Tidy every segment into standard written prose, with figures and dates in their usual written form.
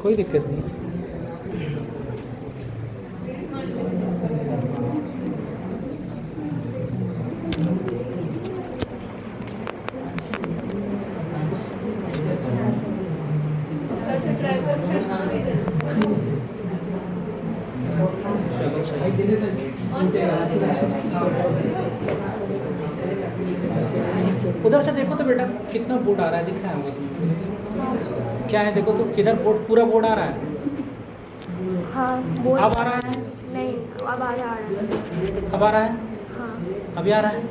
कोई दिक्कत नहीं। उधर से देखो तो बेटा कितना बोर्ड आ रहा है, दिख रहा है हमको तुमको? क्या है देखो तो, किधर बोर्ड, पूरा बोर्ड आ रहा है? हाँ बोर्ड अब आ रहा है? नहीं, अब आ रहा है। अब आ रहा है? हाँ अभी आ रहा है?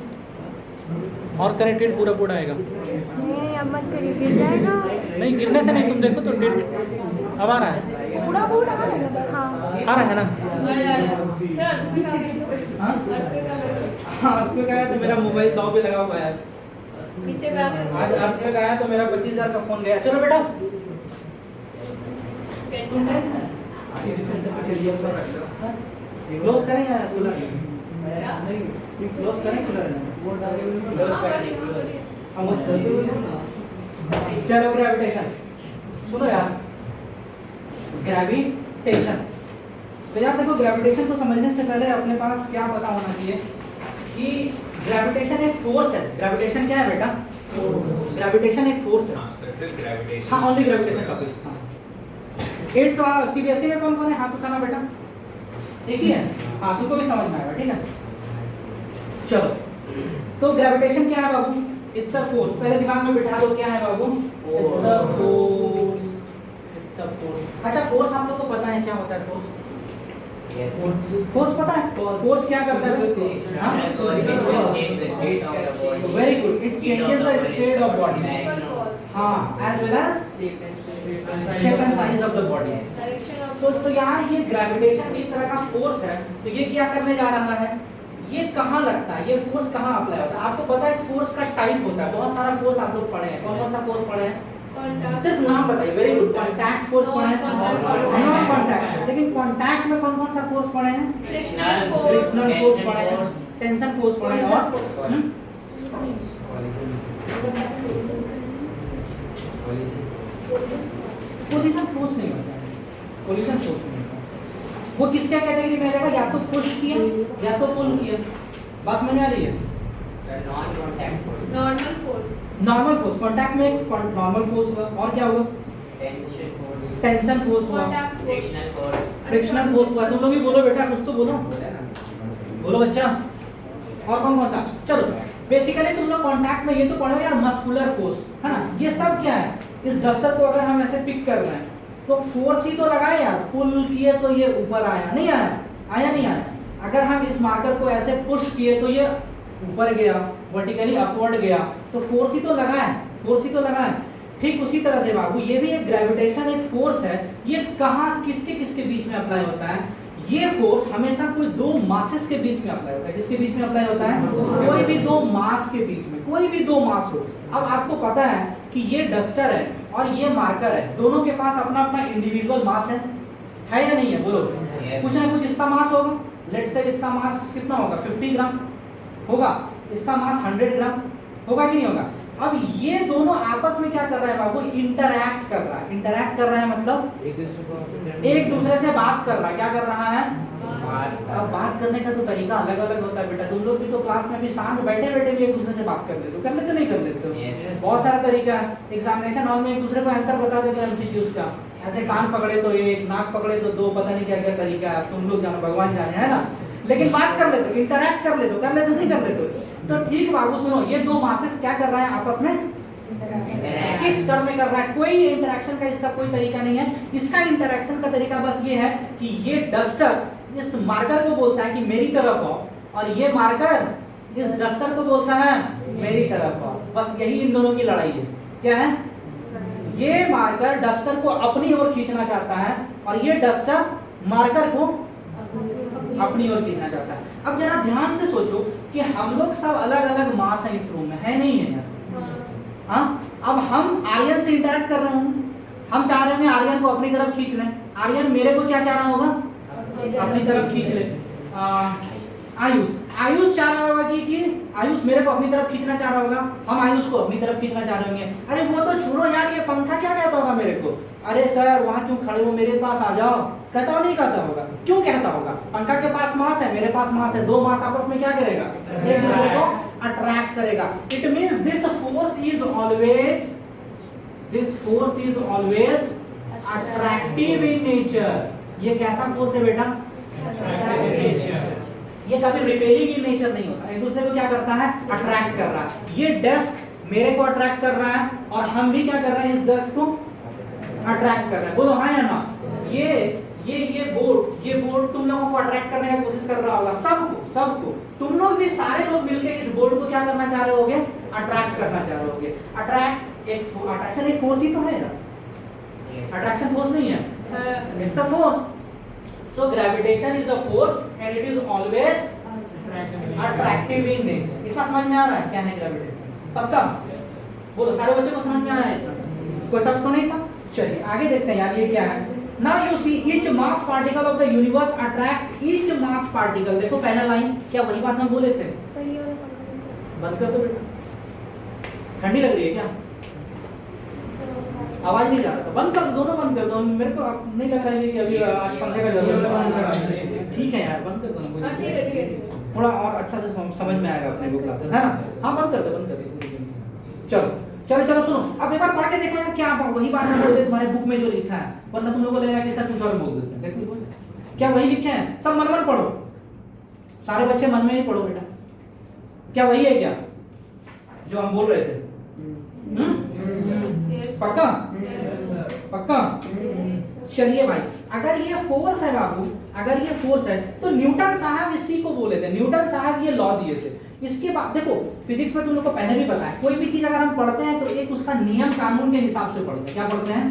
और करेक्टेड पूरा बोर्ड आएगा? नहीं, अब मत करिए, गिर जाएगा। नहीं गिरने से नहीं, तुम देखो तो टिल्ट अब आ रहा है? पूरा बोर्ड आ रहा है। हाँ आ रहा है ना? हाँ आपको क्या है, तो मेरा मोबाइल दाव पे लगा हुआ है आज। आज आपने कहा तो मेरा 25,000 का फोन गया। चलो बेटा क्लोज करें या कूलर? क्लोज करें कूलर? चलो ग्रेविटेशन सुनो यार, ग्रेविटेशन। तो यार देखो, ग्रेविटेशन को समझने से पहले अपने पास क्या पता होना चाहिए कि ग्रेविटेशन एक फोर्स है। ग्रेविटेशन क्या है बेटा? ग्रेविटेशन एक फोर्स है। हाँ ओनली ग्रेविटेशन का कुछ। हाँ 8 तो सीबीएसई में कौन कौन है हाथ उठाना बेटा? एक ही है? हाँ तुमको भी समझ में आएगा, ठीक है। चलो तो ग्रेविटेशन क्या है बाबू? It's a force. पहले दिमाग में बिठा दो, क्या है बाबू? It's a force. It's a force. अच्छा फोर्स आप लोग को पता है क्या होता है? फोर्स फोर्स पता है? फोर्स क्या करता है? Very good, it changes the state of body. हाँ as well as shape and size of the body. तो यार ये ग्रेविटेशन एक तरह का फोर्स है। तो ये क्या करने जा रहा है? ये कहाँ लगता है? ये फोर्स कहाँ अप्लाई होता है? आपको पता है फोर्स का टाइप होता है, बहुत सारा फोर्स आप लोग पढ़े हैं। कौन कौन सा फोर्स पढ़े हैं? सिर्फ नाम बताइए। वेरी गुड, कॉन्टैक्ट फोर्स पढ़े हैं, नॉन कॉन्टैक्ट। लेकिन कॉन्टैक्ट में कौन कौन सा फोर्स पढ़े हैं? फ्रिक्शनल फोर्स पढ़े हैं, टेंशन फोर्स पढ़े हैं, और कोलिजन फोर्स नहीं होता है। कोलिजन फोर्स नहीं होता है। वो किसके कैटेगरी में आएगा? या तो पुश किया या तो पुल किया। बस समझ में आ रही है? Normal force. Normal force, contact में नॉर्मल फोर्स हुआ, और क्या हुआ? टेंशन फोर्स हुआ, फ्रिक्शनल फोर्स हुआ। तुम लोग भी बोलो बेटा, कुछ तो बोलो, बोलो बच्चा। और कौन कौन सा? चलो बेसिकली तुम लोग कांटेक्ट में ये तो पढ़ो यार, मस्कुलर फोर्स है ना। ये सब क्या है? इस डस्टर को अगर हम ऐसे पिक कर रहे हैं तो फोर्स ही तो लगाए यार। पुल किए तो ये ऊपर आया, नहीं आया? आया नहीं आया? अगर हम इस मार्कर को ऐसे पुश किए तो ये ऊपर गया, वर्टिकली अपवर्ड गया, तो फोर्स ही तो लगा है, फोर्स ही तो लगा है। ठीक उसी तरह से बाबू ये भी एक ग्रेविटेशन एक फोर्स है। ये कहाँ किसके किसके बीच में अप्लाई होता है? ये फोर्स हमेशा कोई दो मासेस के बीच में अप्लाई होता है। किसके बीच में अप्लाई होता है? कोई भी दो मास के बीच में, कोई भी दो मास हो। अब आपको पता है कि ये डस्टर है और ये मार्कर है, दोनों के पास अपना अपना इंडिविजुअल मास है या नहीं है? बोलो। कुछ ना कुछ इसका मास होगा। लेट्स से इसका मास कितना होगा? 50 ग्राम होगा। इसका मास 100 ग्राम होगा कि नहीं होगा? अब ये दोनों आपस में क्या कर रहा है बाबू? इंटरैक्ट कर रहा है। इंटरैक्ट कर रहा है मतलब एक दूसरे से बात कर रहा है। क्या कर रहा है? अब बात करने का तो तरीका अलग अलग होता है बेटा। तुम लोग भी तो क्लास में भी शांत बैठे बैठे भी एक दूसरे से बात कर लेते हो, कर लेते नहीं कर लेते हो? बहुत सारा तरीका है। एग्जामिनेशन हॉल में एक दूसरे को आंसर बता देते हो एमसीक्यूज का। ऐसे कान पकड़े तो एक, नाक पकड़े तो दो, पता नहीं क्या क्या तरीका है। तुम लोग जानो, भगवान जाने, है ना। लेकिन बात कर लेते हो, इंटरैक्ट कर लेते हो, कर लेते हो नहीं कर लेते हो? तो ठीक बाबू सुनो, ये दो मासेस क्या कर रहा है आपस में? किस टर्म में कर रहा है? कोई इंटरैक्शन का इसका कोई तरीका नहीं है। इसका इंटरैक्शन का तरीका बस ये है कि ये डस्टर इस मार्कर को बोलता है कि मेरी तरफ आओ, और ये मार्कर इस डस्टर को बोलता है मेरी तरफ आओ। बस यही इन दोनों की लड़ाई है। क्या है? ये मार्कर डस्टर को अपनी ओर खींचना चाहता है और ये डस्टर मार्कर को अपनी ओर खींचना चाहता है। अब जरा ध्यान से सोचो कि हम लोग सब अलग अलग मास है इस रूम में, है नहीं है यार? हाँ अब हम आर्यन से इंटरैक्ट कर रहे होंगे, हम चाह रहे हैं आर्यन को अपनी तरफ खींच लें। आर्यन मेरे को क्या चाह रहा होगा? अपनी तरफ खींच ले। आयुष आयुष चाह रहा होगा कि आयुष मेरे को अपनी तरफ खींचना चाह रहा होगा, हम आयुष को अपनी तरफ खींचना चाह रहे होंगे। अरे वो तो छोड़ो यार, ये पंखा क्या कहता होगा मेरे को, अरे सर वहां क्यों खड़े हो, मेरे पास आ जाओ, कहता हो नहीं कहता होगा? क्यों कहता होगा? पंखा के पास मास है, मेरे पास मास है, दो मास आपस में क्या करेगा, एक दूसरे को अट्रैक्ट करेगा। It means this force is always attractive in nature. ये कैसा फोर्स है बेटा? ये कभी रिपेलिंग इन नेचर नहीं होता, एक दूसरे को क्या करता है, अट्रैक्ट कर रहा है। ये डेस्क मेरे को अट्रैक्ट कर रहा है और हम भी क्या कर रहे हैं, इस डेस्क को अट्रैक्ट कर रहे हैं। बोलो हाँ या ना? ये बोर्ड तुम लोगों को अट्रैक्ट करने की कोशिश कर रहा होगा, सबको तुम लोग भी, सारे लोग मिलकर इस बोर्ड को क्या करना चाह रहे होगे, अट्रैक्ट करना चाह रहे होगे। अट्रैक्ट अट्रैक्शन एक फोर्स ही तो है ना, अट्रैक्शन फोर्स नहीं है, it's a force. So gravitation is a force and it is always attractive in nature. इतना समझ में आ रहा है क्या है gravitation? पक्का? बोलो सारे बच्चों को समझ में आ रहा है इतना? कोई टफ तो नहीं था? चलिए आगे देखते हैं यार, ये क्या है? Now you see each mass particle of the universe attract each mass particle. देखो पहला लाइन, क्या वही बात हम बोले थे? सही वाला पंखा बंद कर दो बेटा, ठंडी लग रही है क्या? आवाज नहीं जा रहा था, बंद कर, दोनों बंद कर दो। मेरे को नहीं लग रहा है कि अभी आज पंखे का जरूरत है। ठीक है यार, बंद कर दो, ठीक है थोड़ा और अच्छा से समझ में आएगा अपने को क्लासेस, है ना? हाँ बंद कर दो। चलो सुनो, अब एक बार पढ़ के देखो यार, क्या वही बात हम बोल रहे तुम्हारे बुक में जो लिखा है, वरना तुम लोगों को लगेगा कि सर कुछ और बोल देते हैं। देखो क्या वही लिखे हैं, सब मन मन पढ़ो, सारे बच्चे मन में ही पढ़ो बेटा। क्या वही है क्या जो हम बोल रहे थे? पक्का? पक्का? चलिए भाई, अगर ये फोर्स है बाबू, अगर ये फोर्स है तो न्यूटन साहब इसी को बोले थे, न्यूटन साहब ये लॉ दिए थे। इसके बाद देखो फिजिक्स में तुम लोग को पहले भी बताया, कोई भी चीज अगर हम पढ़ते हैं तो एक उसका नियम कानून के हिसाब से पढ़ते हैं। क्या पढ़ते हैं?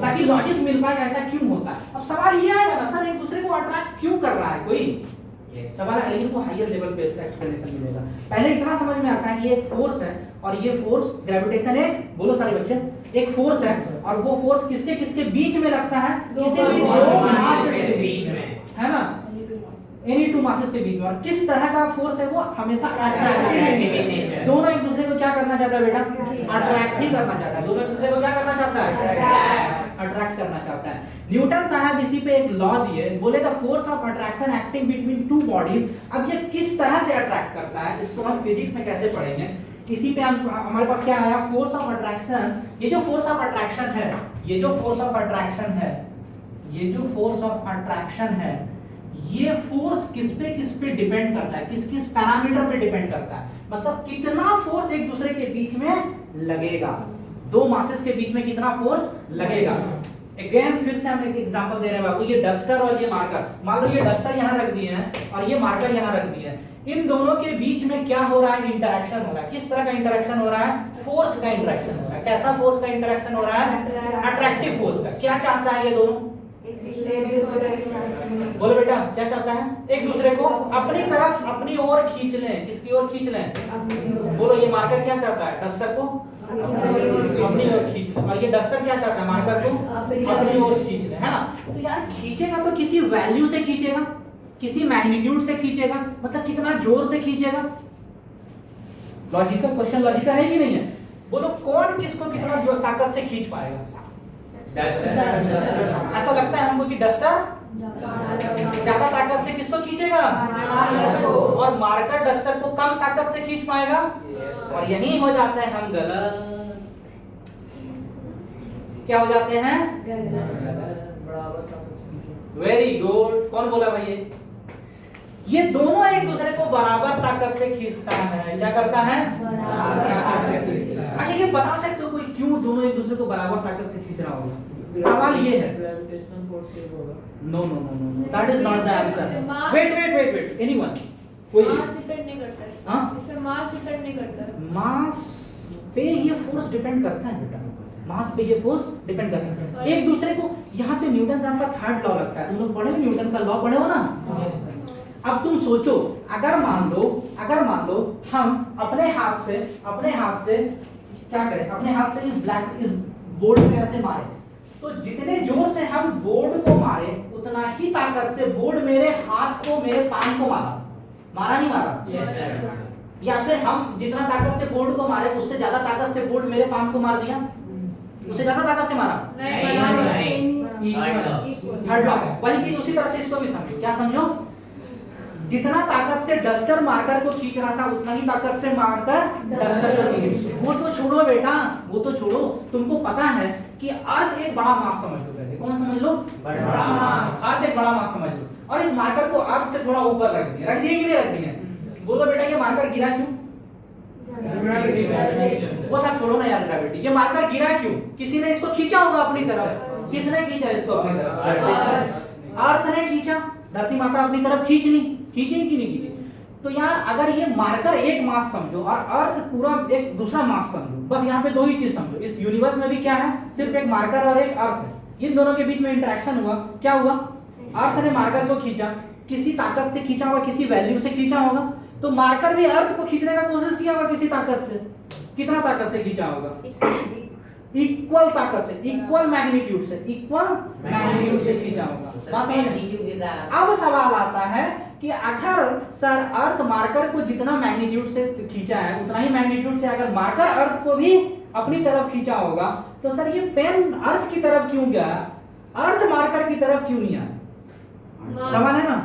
ताकि लॉजिक मिल पाए ऐसा क्यों होता है। अब सवाल ये आएगा ना, सर एक दूसरे को अट्रैक्ट क्यों कर रहा है कोई, सवाल है, लेकिन वो हायर लेवल पे इसका एक्सप्लेनेशन मिलेगा। पहले इतना समझ में आता है कि एक फोर्स है और ये फोर्स ग्रेविटेशन एक, बोलो सारे बच्चे, एक फोर्स है और वो फोर्स किसके किसके बीच में लगता है, किसी भी दो मास के बीच में, है ना, एनी टू मासेस के बीच में। और किस तरह का फोर्स है वो, हमेशा अट्रैक्टिव। दोनों एक दूसरे को क्या करना चाहता है बेटा, अट्रैक्ट ही करना चाहता है। दोनों एक दूसरे को क्या करना चाहता है, अट्रैक्ट करना चाहता है। न्यूटन साहब इसी पे एक लॉ दिए, बोले the force of attraction acting between two bodies. अब ये किस तरह से अट्रैक्ट करता है, इसको हम फिजिक्स में कैसे पढ़ेंगे। इसी पे हमारे पास क्या आया, फोर्स ऑफ अट्रैक्शन। ये जो फोर्स ऑफ अट्रैक्शन है, ये जो फोर्स ऑफ अट्रैक्शन है, ये जो फोर्स ऑफ अट्रैक्शन है, ये फोर्स किस पे डिपेंड करता है, किस किस पैरामीटर पे डिपेंड करता है। मतलब कितना फोर्स एक दूसरे के बीच में लगेगा, दो मासेस के बीच में कितना फोर्स लगेगा। अगेन फिर से हम एक एग्जांपल दे रहे हैं बाबू, ये डस्टर और ये मार्कर, मान लो ये डस्टर यहाँ रख दिए हैं और ये मार्कर यहाँ रख दिए हैं। इन दोनों के बीच में क्या हो रहा है, इंटरेक्शन हो रहा है। किस तरह का इंटरेक्शन हो रहा है, फोर्स का इंटरेक्शन हो रहा है। कैसा फोर्स का इंटरेक्शन हो रहा है, अट्रैक्टिव फोर्स का। क्या चाहता है ये दोनों, बोलो बेटा क्या चाहता है, एक दूसरे को अपनी तरफ अपनी ओर खींच लें। किसकी ओर खींच लें, बोलो ये मार्कर क्या चाहता है, डस्टर को अपनी ओर खींच लें, और ये डस्टर क्या चाहता है, मार्कर को अपनी ओर खींच लें, है ना। तो यार खींचेगा तो किसी वैल्यू से खींचेगा, किसी मैग्नीट्यूड से खींचेगा, मतलब कितना जोर से खींचेगा। लॉजिकल क्वेश्चन, लॉजिकल है कि नहीं है, बोलो कौन किसको कितना जोर ताकत से खींच पाएगा। ऐसा लगता है हमको कि डस्टर ज्यादा ताकत से किसको खींचेगा, और मार्कर डस्टर को कम ताकत से खींच पाएगा। और यही हो जाता है हम गलत, क्या हो जाते हैं, वेरी गुड। कौन बोला भाई, ये दोनों एक दूसरे को बराबर ताकत से खींचता है। क्या करता है, अच्छा ये बता सकते हो कोई क्यों दोनों एक दूसरे को बराबर ताकत से खींच रहा होगा। सवाल ये है, ग्रेविटेशनल फोर्स से होगा। No no no no no, that is not the answer. Wait anyone, कोई मास डिपेंड नहीं करता है, हां इसमें मास डिपेंड नहीं करता। मास पे ये फोर्स डिपेंड करता है बेटा, मास पे ये फोर्स डिपेंड करता है एक दूसरे को। यहाँ पे न्यूटन साहब का थर्ड लॉ लगता है, तुम लोग पढ़े हो न्यूटन का लॉ, पढ़े हो ना। अब तुम सोचो, अगर मान लो हम अपने हाथ से क्या करें, अपने हाथ से इस बोर्ड पे ऐसे मारे, तो जितने जोर से हम बोर्ड को मारे उतना ही ताकत से बोर्ड मेरे हाथ को, मेरे पाम को मारा। मारा नहीं मारा? Yes, sir. या फिर हम जितना ताकत से बोर्ड को मारे उससे ज्यादा ताकत से बोर्ड मेरे पाम को मार दिया? उससे ज्यादा ताकत से मारा? Third law. वही चीज उसी तरह से इसको भी समझो। क्या समझो? जितना ताकत से डस्टर मार्कर को खींच रहा था उतना ही ताकत से मार्कर डस्टर को खींच। वो तो छोड़ो बेटा, वो तो छोड़ो, तुमको पता है कि अर्थ एक बड़ा मास समझ लो। पहले कौन समझ लो? बड़ा मास। अर्थ एक बड़ा मास समझ लो और इस मार्कर को अर्थ से थोड़ा ऊपर रख दिया। रख दिए कि नहीं रख दिए? बोलो बेटा ये मार्कर गिरा क्यों? वो सब छोड़ो ना यार ग्रेविटी। ये मार्कर गिरा क्यों? किसी ने इसको खींचा होगा अपनी तरफ। किसने खींचा इसको अपनी तरफ? अर्थ ने खींचा। धरती माता अपनी तरफ खींच ली, खींची कि नहीं खींची? तो यहाँ अगर ये मार्कर एक मास समझो और अर्थ पूरा एक दूसरा मास समझो, बस यहाँ पे दो ही चीज समझो। इस यूनिवर्स में भी क्या है? सिर्फ एक मार्कर और एक अर्थ है। इन दोनों के बीच में इंटरेक्शन हुआ। क्या हुआ? अर्थ ने मार्कर को खींचा, किसी ताकत से खींचा होगा, किसी वैल्यू से खींचा होगा। तो मार्कर भी अर्थ को खींचने का कोशिश किया होगा किसी ताकत से। कितना ताकत से खींचा होगा? इक्वल ताकत से, इक्वल मैग्नीट्यूड से, इक्वल मैग्नीट्यूड से खींचा होगा। बात समझ में? अब सवाल आता है कि अगर सर अर्थ मार्कर को जितना मैग्नीट्यूड से खींचा है उतना ही मैग्नीट्यूड से अगर मार्कर अर्थ को भी अपनी तरफ खींचा होगा तो सर ये पेन अर्थ की तरफ क्यों गया? अर्थ मार्कर की तरफ क्यों नहीं आया? सवाल है ना?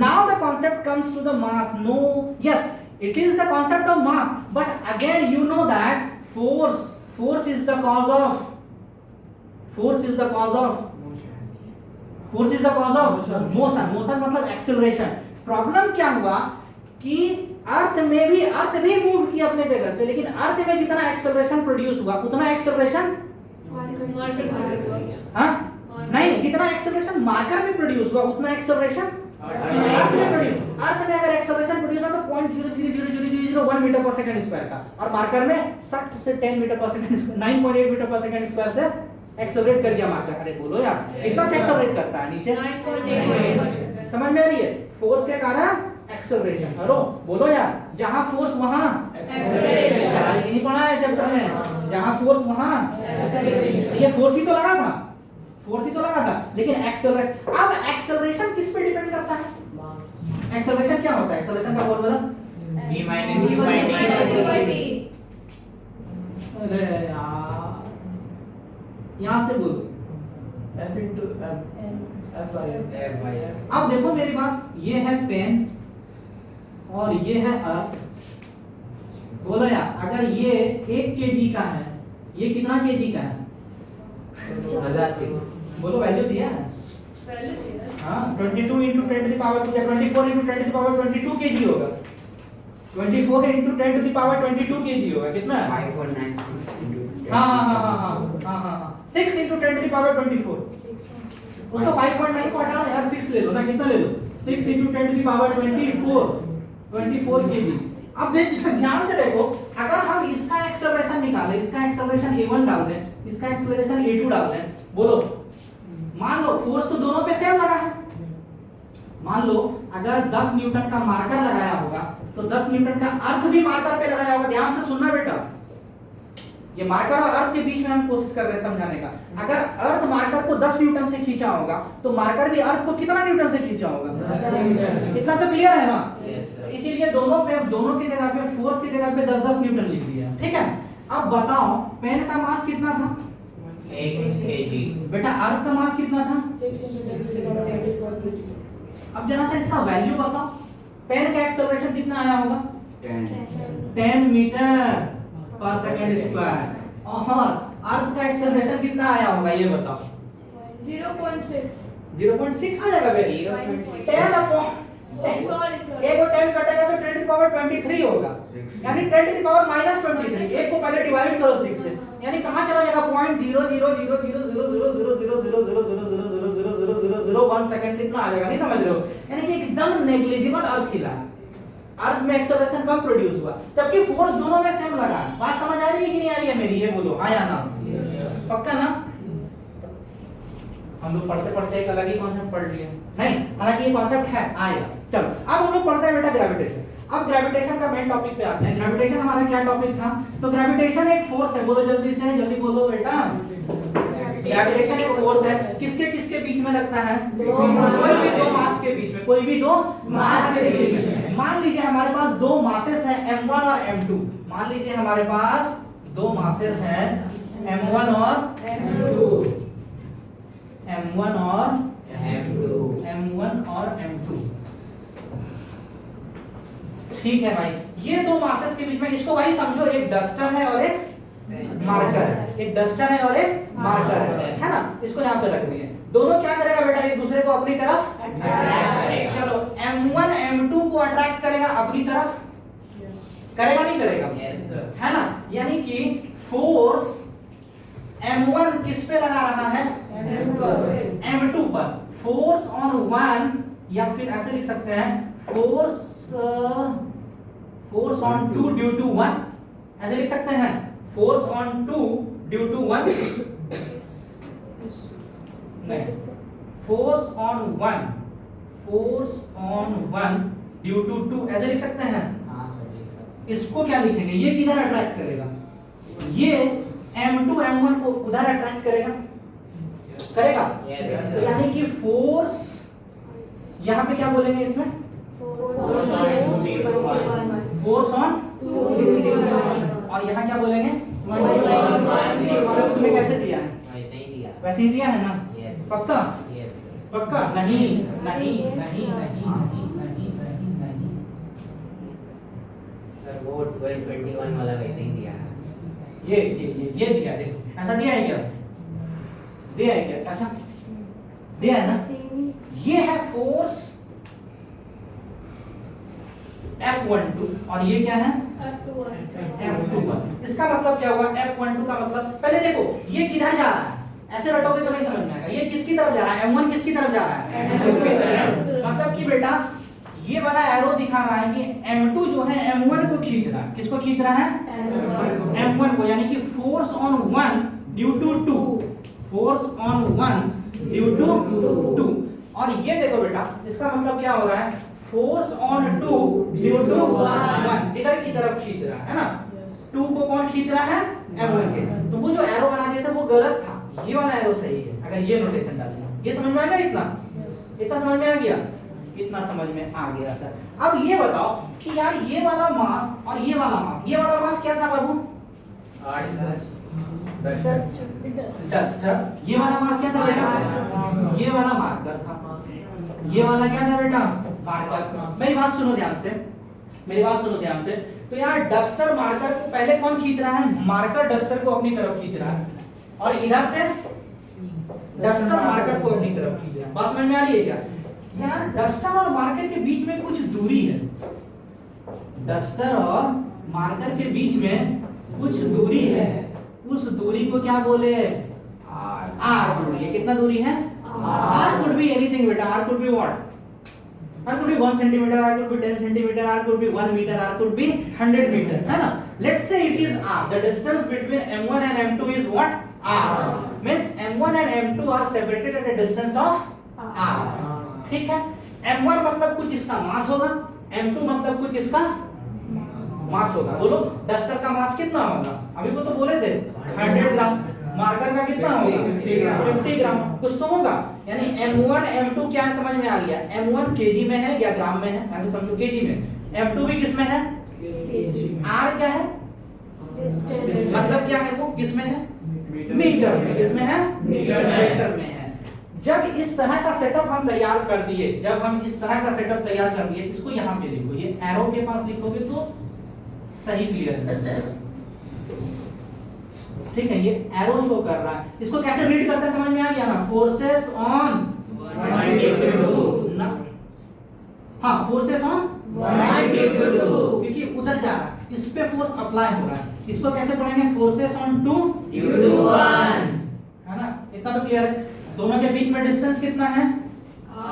Now the concept comes to the mass. No, yes, it is the concept of mass, but again you know that force is the cause of motion मतलब एक्सेलरेशन। प्रॉब्लम क्या हुआ कि अर्थ भी मूव किया अपने जगह से, लेकिन अर्थ में जितना एक्सेलरेशन प्रोड्यूस हुआ उतना एक्सेलरेशन नहीं, जितना एक्सेलरेशन मार्कर में प्रोड्यूस हुआ उतना एक्सेलरेशन अर्थ में अगर एक्सेलरेशन प्रोड्यूस हो तो 0.0000001 मीटर पर सेकंड स्क्वायर का, और मार्कर में 60 से 10 मीटर पर सेकंड, 9.8 मीटर पर सेकंड स्क्वायर से एक्सेलरेट कर दिया मार्कर। अरे बोलो यार, कितना से एक्सेलरेट करता है नीचे? 9.8। समझ में आ रही है? फोर्स के कारण एक्सेलरेशन। हेलो बोलो यार, जहां फोर्स वहां एक्सेलरेशन। नहीं पढ़ा है चैप्टर में? जहां फोर्स वहां एक्सेलरेशन। ये फोर्स ही तो लगा था, लेकिन एक्सेलरेशन। अब एक्सेलरेशन किस पे डिपेंड करता है? एक्सेलरेशन क्या होता है? एक्सेलरेशन का formula v minus u by t। अरे यार, यहां से बोलो F into F by M। अब देखो मेरी बात, ये है पेन और ये है अर्थ। बोलो यार, अगर ये 1 kg का है, ये कितना kg का है? 1000 kg। बोलो वैल्यू दिया है? पहले दिया। हाँ, 22 into 10 to the power 2 या 24 into 10 to the power 22 kg होगा। 24 into 10 to the power 22 kg होगा। कितना? 5.96 हाँ 6 into 10 to the power 24। उसको 5.9 को हटाओ यार, 6 ले लो ना। कितना ले लो? 6 into 10 to the power 24 kg। अब ध्यान से देखो, अगर हम इसका एक्सेलरेशन निकालें, इसका एक्सेलरेशन a1 डाल दें, इसका एक्सेलरेशन a2 डाल दें, बोलो मान लो फोर्स तो दोनों पे सेम लगा है। मान लो अगर 10 न्यूटन का मार्कर लगाया होगा तो 10 न्यूटन का अर्थ भी मार्कर पे लगाया होगा। ध्यान से सुनना बेटा, ये मार्कर और अर्थ के बीच में हम कोशिश कर रहे हैं समझाने का। अगर अर्थ मार्कर को 10 न्यूटन से खींचा होगा तो मार्कर भी अर्थ को कितना न्यूटन से खींचा होगा? इतना तो क्लियर है ना? इसीलिए दोनों की जगह पे, फोर्स की जगह पे 10-10 न्यूटन लिख दिया। ठीक है, अब बताओ पेन का मास कितना था? 1 kg। बेटा अर्थ का मास कितना था? 6 अब जरा से इसका वैल्यू बताओ। पेन का एक्सेलरेशन कितना आया होगा? 10 मीटर पर सेकंड स्क्वायर। और अर्थ का एक्सेलरेशन कितना आया होगा ये बताओ? 0.6 आ जाएगा बेटा। 10 अपॉन एक को 10 कटेगा तो 10 टू द पावर 23 होगा, यानी 10 टू द पावर -23। एक को पहले डिवाइड करो 6 से, यानी कहां चला जाएगा? 0.000000000000001 सेकंड कितना आ जाएगा? नहीं समझ रहे हो? यानी कि एकदम नेग्लिजिबल अर्थ हिला। अर्थ में एक्सेलरेशन कम प्रोड्यूस हुआ, जबकि फोर्स दोनों में सेम लगा। बात समझ आ रही है कि नहीं आ रही है मेरी? ये बोलो हाँ या ना? पक्का ना? हम लोग पढ़ते पढ़ते एक अलग ही कॉन्सेप्ट पढ़ लिए नहीं, हालांकि ये कॉन्सेप्ट है आएगा। चलो अब हम लोग पढ़ते हैं बेटा ग्रेविटेशन। अब ग्रेविटेशन का मेन टॉपिक पे आते हैं। ग्रेविटेशन हमारा क्या टॉपिक था? तो ग्रेविटेशन एक फोर्स है। बोलो जल्दी से, जल्दी बोलो बेटा। ग्रेविटेशन एक फोर्स है, किसके किसके बीच में लगता है? कोई भी दो मास के बीच में, कोई भी दो मास के बीच में। मान लीजिए हमारे पास दो मासेस हैं m1 और m2। मान लीजिए हमारे पास दो मासेस हैं m1 और m1 और m2। ठीक है भाई, ये दो मासेस के बीच में, इसको भाई समझो एक डस्टर है और एक मार्कर है, एक डस्टर है और एक मार्कर है ना। इसको यहाँ पे रख दिए, दोनों क्या करेगा बेटा? एक दूसरे को अपनी तरफ चलो m1 m2 को अट्रैक्ट करेगा अपनी तरफ, करेगा नहीं करेगा? Yes, sir. है ना। यानी कि फोर्स m1 किस पे लगा रहा है? m2 पर। फोर्स ऑन वन, या फिर ऐसे लिख सकते हैं force on two due to one, ऐसे लिख सकते हैं force on two due to one, नहीं, force on one due to two, ऐसे लिख सकते हैं। इसको क्या लिखेंगे? ये किधर अट्रैक्ट करेगा? ये m2 m1 को उधर अट्रैक्ट करेगा, करेगा? Yes, तो यानी कि फोर्स यहाँ पे क्या बोलेंगे इसमें? फोर्स ऑन, और यहाँ क्या बोलेंगे? तुम्हें कैसे दिया है? वैसे ही दिया है ना? पक्का? पक्का? नहीं नहीं नहीं नहीं नहीं नहीं नहीं नहीं। सर वो 1221 वाला वैसे ही दिया है। ये दिया, देखो ऐसा दिया है क्या? दिया है क्या? अच्छा दिया है ना। ये है फोर्स F12 और ये क्या है? F21। इसका मतलब क्या हुआ? F12 का मतलब, पहले देखो ये किधर जा रहा है, ऐसे रटोगे तो नहीं समझ में आएगा। ये किसकी तरफ जा रहा है? M1 किसकी तरफ जा रहा है? M2 की तरफ। मतलब कि बेटा ये वाला एरो दिखा रहा है कि M2 जो है M1 को खींच रहा है। किसको खींच रहा है? M1 को। यानी कि force on one due to two, force on one due to two. और ये देखो बेटा, इसका मतलब क्या हो रहा है? Force on two due to one, इधर की तरफ खींच रहा है ना। टू को कौन खींच रहा है? M1 के। तो वो जो एरो बना दिया था वो गलत था, ये वाला एरो सही है। अगर ये नोटेशन डालना, ये समझ में आ गया? इतना समझ में आ गया? इतना समझ में आ गया सर। अब ये बताओ कि यार ये वाला मास और ये वाला मास, ये वाला मास क्या था बाबू? डस्टर। ये वाला मास क्या था बेटा? ये वाला मार्कर था। ये वाला क्या था बेटा? मार्कर। मेरी बात सुनो ध्यान से, मेरी बात सुनो ध्यान से। तो यार डस्टर मार्कर को पहले कौन खींच रहा है? मार्कर डस्टर को अपनी तरफ खींच रहा है, और इधर से डस्टर मार्कर को अपनी तरफ खींच रहा है। बात समझ में आ रही है क्या? यार डस्टर और मार्कर के बीच में कुछ दूरी है, डस्टर और मार्कर के बीच में कुछ दूरी है। उस दूरी को क्या बोले? आर दूरी है। कितना दूरी है? आर कुड बी एनीथिंग बेटा। R could be what? R could be 1 centimeter, R could be 10 centimeter, R could be 1 meter, R could be 100 meter, है ना? Let's say it is R. The distance between M1 and M2 is what? R. Means M1 and M2 are separated at a distance of R. ठीक है? M1 मतलब कुछ इसका मास होगा, M2 मतलब कुछ इसका मास होगा। बोलो डस्टर का मास कितना होगा? अभी वो तो बोले थे 100 ग्राम। मार्कर का कितना होगा? 50 ग्राम। कुछ तो होगा। यानी M1 M2 क्या समझ में आ गया? M1 केजी में है या ग्राम में है, ऐसे समझो केजी में। M2 भी किस में है? R क्या है? मतलब क्या है वो? किस में है? मीटर में। किसमें है? मीटर में है। जब इस तरह का सेटअप हम तैयार कर दिए, जब हम इस तरह का सेटअप तैयार कर दिए, इसको यहाँ पे लिखो, ये एरो के पास लिखोगे तो सही क्लियर है। ठीक है, ये एरो शो कर रहा है। इसको कैसे रीड करते हैं समझ में आ गया ना? फोर्सेस ऑन 1 ड्यू टू ना, हाँ फोर्सेस ऑन 1 ड्यू टू, क्योंकि उधर जा रहा है, इस पे फोर्स अप्लाई हो रहा है। इसको कैसे पढ़ेंगे? फोर्सेस ऑन 2 ड्यू टू 1, है ना? इतना तो क्लियर है। दोनों के बीच में डिस्टेंस कितना है?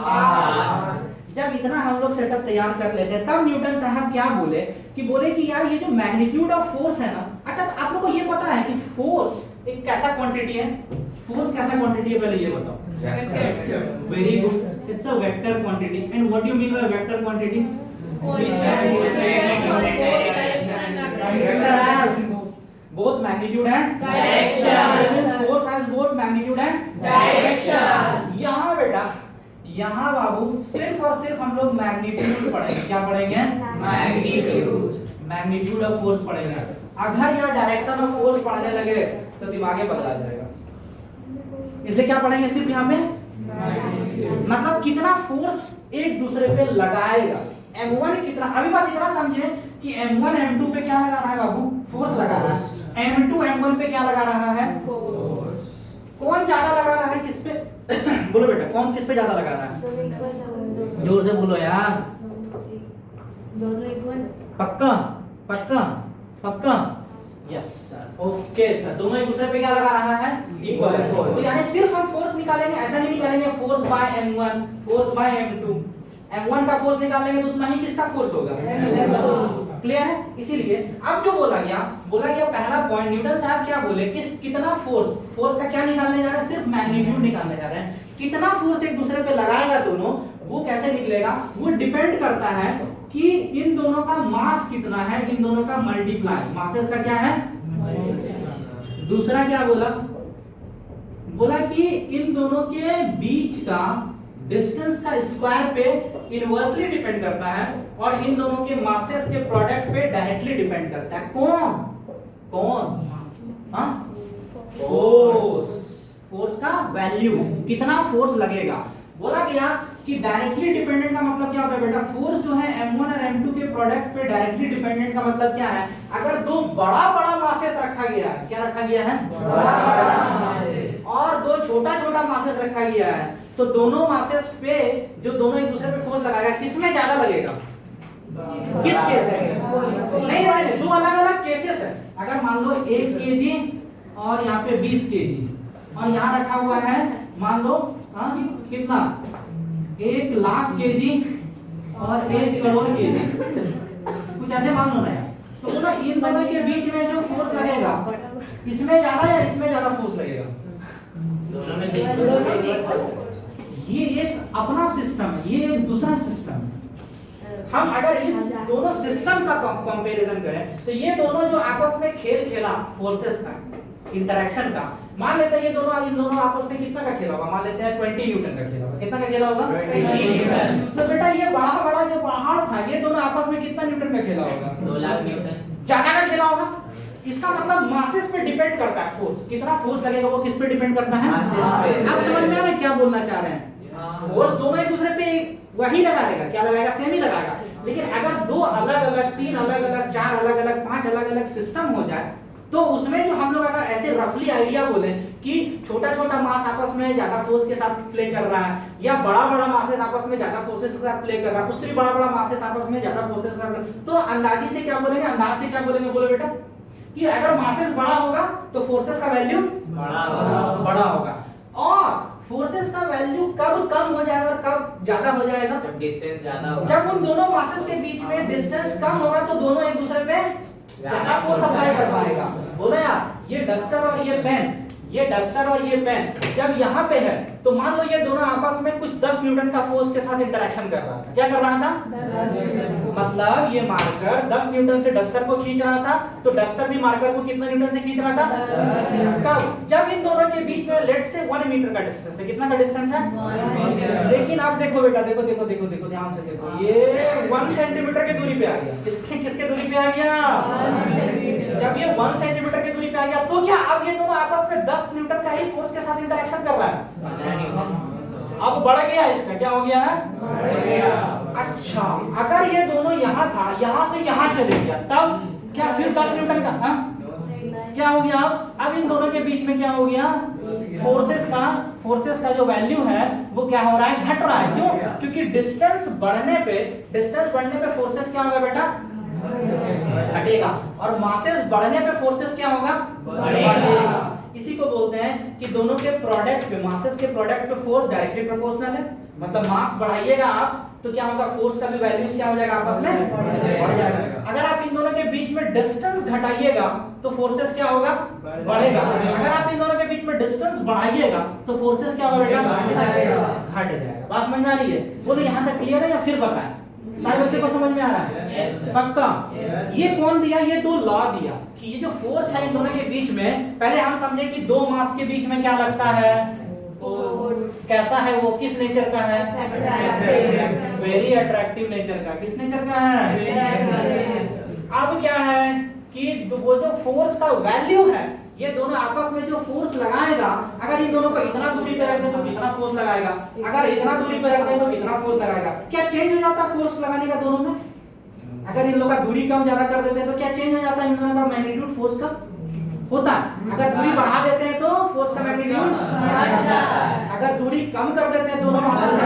r। जब इतना हम लोग सेटअप तैयार कर लेते हैं, तब न्यूटन साहब क्या बोले कि यार ये जो मैग्नीट्यूड ऑफ फोर्स है ना, अच्छा तो आप लोग को ये पता है कि फोर्स एक कैसा क्वांटिटी है? फोर्स कैसा क्वांटिटी है पहले ये बताओ। Very good, it's a vector quantity. And what do you mean by vector quantity? Vector has both magnitude and direction. Force has both magnitude and direction. यहाँ बेटा, यहाँ बाबू सिर्फ और सिर्फ हम लोग मैग्नीट्यूड पढ़ेंगे। क्या पढ़ेंगे? मैग्नीट्यूड ऑफ फोर्स पढ़ेंगे। अगर यहाँ डायरेक्शन ऑफ फोर्स पढ़ने लगे तो दिमाग बदला जाएगा, इसलिए क्या पढ़ेंगे सिर्फ यहाँ पे मतलब कितना फोर्स एक दूसरे पे लगाएगा। M1 कितना, अभी बस इतना समझे कि M1 M2 पे क्या लगा रहा है बाबू? फोर्स लगा रहा है। M2 M1 पे क्या लगा रहा है? कौन ज्यादा लगा रहा है किस पे? बोलो बेटा, कौन किस पे ज्यादा लगा रहा है? जोर से बोलो यार। पक्का पक्का पक्का? Yes sir, okay sir. दोनों एक दूसरे पे क्या लगा रहा है? Equal force. तो यानी सिर्फ हम फोर्स निकालेंगे, ऐसा नहीं निकालेंगे force by M1 force by M2। M1 का फोर्स निकालेंगे तो उतना ही किसका फोर्स होगा? क्लियर है? इसीलिए अब जो बोला गया पहला पॉइंट, न्यूटन साहब क्या बोले कि कितना फोर्स का क्या निकालने जा रहे हैं? सिर्फ मैग्नीट्यूड निकालने जा रहे हैं। कितना फोर्स एक दूसरे पे लगाएगा दोनों, वो कैसे निकलेगा? वो डिपेंड करता है कि इन दोनों का मास कितना है, इन दोनों का मल्टीप्लाई, मासेस का क्या है? दूसरा क्या बोला कि इन दोनों के बीच का डिस्टेंस का स्क्वायर पे इनवर्सली डिपेंड करता है और इन दोनों के मासेस के प्रोडक्ट पे डायरेक्टली डिपेंड करता है। कौन? हाँ, फोर्स का वैल्यू, कितना फोर्स लगेगा। बोला गया कि डायरेक्टली डिपेंडेंट का मतलब क्या होता है बेटा? फोर्स जो है M1 और M2 के प्रोडक्ट पे डायरेक्टली डिपेंडेंट का मतलब क्या है? अगर दो बड़ा मासेस रखा गया है, क्या रखा गया है? और दो छोटा मासेस रखा गया है, तो दोनों मासेस पे जो दोनों एक दूसरे पे फोर्स लगाएगा, किसमें ज्यादा लगेगा? किस केस है? नहीं, दो अलग-अलग केसेस है। अगर मान लो 1 kg और यहाँ पे 20 kg और यहाँ रखा हुआ है मान लो कितना 1 लाख kg और 1 करोड़ kg, कुछ ऐसे मान लो ना यार। तो बोला इन दोनों के बीच में जो फोर्स लगेगा, इसमें ज्यादा या इसमें ज्यादा फोर्स लगेगा? दोनों में ये एक अपना सिस्टम है, ये एक दूसरा सिस्टम है। हम अगर इन दोनों सिस्टम का कंपैरिजन करें तो ये दोनों जो आपस में खेल खेला फोर्सेस का, इंटरेक्शन का, मान लेते हैं इन दोनों आपस में कितना का खेला होगा? मान लेते हैं 20 न्यूटन का खेला होगा। कितना का खेला होगा? 20 न्यूटन। तो बेटा ये बड़ा जो पहाड़ था, ये दोनों आपस में कितना न्यूटन का खेला होगा? 2 लाख न्यूटन। ज्यादा का खेला होगा। इसका मतलब मासेस पे डिपेंड करता है फोर्स, कितना फोर्स लगेगा वो किस पे डिपेंड करता है? आप समझ में आ रहा है क्या बोलना चाह रहे हैं? फोर्स दोनों एक दूसरे पे वही लगाएगा, क्या लगाएगा? सेम ही लगाएगा। लेकिन अगर दो अलग-अलग, 3 अलग-अलग, 4 अलग-अलग, 5 अलग-अलग सिस्टम हो जाए तो उसमें जो हम लोग अगर ऐसे रफली आइडिया बोले कि छोटा मास आपस में ज्यादा फोर्स के साथ प्ले कर रहा है या बड़ा मासेस आपस में ज्यादा फोर्सेस के साथ प्ले कर रहा है, उससे बड़ा मासेस आपस में ज्यादा फोर्सेस के साथ, तो अंदाजी से क्या बोलेंगे? अंदाज से क्या बोलेंगे? बोलो बेटा कि अगर मासेस बड़ा होगा तो फोर्सेस का वैल्यू बड़ा होगा। और फोर्सेस का वैल्यू कब कम हो जाएगा और कब ज्यादा हो जाएगा? जब डिस्टेंस ज्यादा होगा। जब उन दोनों मासेस के बीच में डिस्टेंस कम होगा तो दोनों एक दूसरे पे ज्यादा फोर्स अप्लाई कर पाएगा। बोलो यार, ये डस्टर और ये पेन जब यहाँ पे है तो मान लो ये दोनों आपस में कुछ 10 न्यूटन का फोर्स के साथ इंटरेक्शन कर रहा था। क्या कर रहा था? मतलब ये मार्कर 10 न्यूटन से डस्टर को खींच रहा था, तो डस्टर भी मार्कर को कितना न्यूटन से खींच रहा था? कब? जब इन दोनों के बीच में लेट से 1 मीटर का डिस्टेंस है। कितना का डिस्टेंस है? लेकिन आप देखो बेटा, देखो ध्यान से देखो, ये 1 सेंटीमीटर की दूरी पे आ गया। किसके दूरी पे आ गया? जब ये 1 सेंटीमीटर की दूरी पे आ गया तो क्या अब ये दोनों आपस में 10 न्यूटन का ही फोर्स के साथ इंटरेक्शन कर रहा है? अब बढ़ गया, इसका क्या हो गया है? अच्छा, अगर ये दोनों यहाँ था, यहाँ से यहाँ चले गया, तब क्या फिर 10 न्यूटन का? हाँ, क्या हो गया? अब इन दोनों के बीच में क्या हो गया? फोर्सेस का जो वैल्यू है वो क्या हो रहा है? घट रहा है। क्यों? क्योंकि डिस्टेंस बढ़ने पे फोर्सेस क्या होगा बेटा? घटेगा। और मासेस बढ़ने पे फोर्सेस क्या होगा? बढ़ेगा। इसी को बोलते हैं कि दोनों के प्रोडक्ट पे, मासेस के प्रोडक्ट पे फोर्स डायरेक्टली प्रोपोर्शनल है। मतलब मास बढ़ाइएगा आप तो क्या होगा? फोर्स का भी वैल्यूज क्या हो जाएगा? आपस में बढ़ जाएगा। अगर आप इन दोनों के बीच में डिस्टेंस घटाइएगा तो फोर्सेस क्या होगा? बढ़ेगा। अगर आप इन दोनों के बीच में डिस्टेंस बढ़ाइएगा तो फोर्सेस क्या होगा बेटा? घट जाएगा। बात समझ में आ रही है? बोलो यहाँ तक क्लियर है या फिर बताएं? सारे बच्चों को समझ में आ रहा है? Yes, sir. पक्का? Yes. ये कौन दिया? ये दो लॉ दिया कि ये जो फोर्स है इन दोनों के बीच में, पहले हम समझे कि दो मास के बीच में क्या लगता है? फोर्स। कैसा है वो? किस नेचर का है? Attractive. वेरी अट्रैक्टिव नेचर का। किस नेचर का है? अब क्या है कि वो जो फोर्स का वैल्यू है, ये दोनों आपस में जो फोर्स लगाएगा, अगर इन दोनों को इतना दूरी पे रख दें तो कितना फोर्स लगाएगा, अगर इतना दूरी पे रख दें तो कितना फोर्स लगाएगा। क्या चेंज हो जाता है फोर्स लगाने का दोनों में? अगर इन लोगों का दूरी कम ज्यादा कर देते हैं तो क्या चेंज हो जाता है इन दोनों का मैग्नीट्यूड फोर्स का? होता है। अगर दूरी बढ़ा देते हैं तो फोर्स का मैग्नीट्यूड बढ़ता है। अगर दूरी कम कर देते हैं दोनों मासेस का।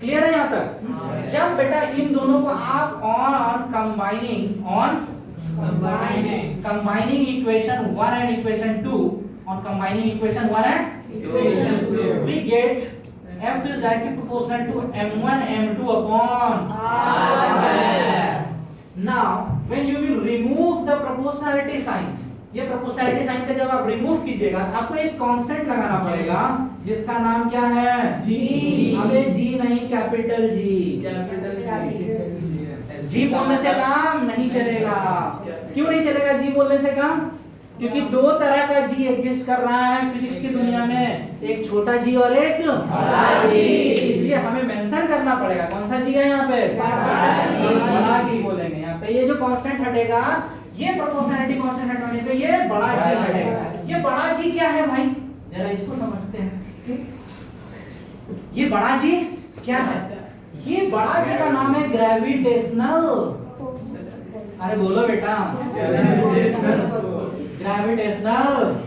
क्लियर है यहाँ तक? जब बेटा इन दोनों को आप on combining equation 1 and equation 2, on combining equation 1 and Equation 2. we get F is directly proportional to m1 m2 upon R. Now when you will remove the proportionality signs, ये proportionality sign का जब आप remove कीजिएगा आपको एक constant लगाना पड़ेगा जिसका नाम क्या है? G. अबे G नहीं, कैपिटल G। जी बोलने से काम नहीं चलेगा। क्यों नहीं चलेगा जी बोलने से काम? क्योंकि दो तरह का जी एग्जिस्ट कर रहा है फिजिक्स की दुनिया में, एक छोटा जी और एक बड़ा जी। इसलिए हमें मेंशन करना पड़ेगा कौन सा जी है यहाँ पे? बड़ा जी बोलेंगे यहाँ पे। ये जो कांस्टेंट हटेगा, ये प्रोपोर्शनैलिटी कांस्टेंट हटने पे ये बड़ा जी हटेगा। ये बड़ा जी क्या है भाई? जरा इसको समझते हैं। ये बड़ा जी क्या है? ये बड़ा जी का नाम है ग्रेविटेशनल। अरे बोलो बेटा, ग्रेविटेशनल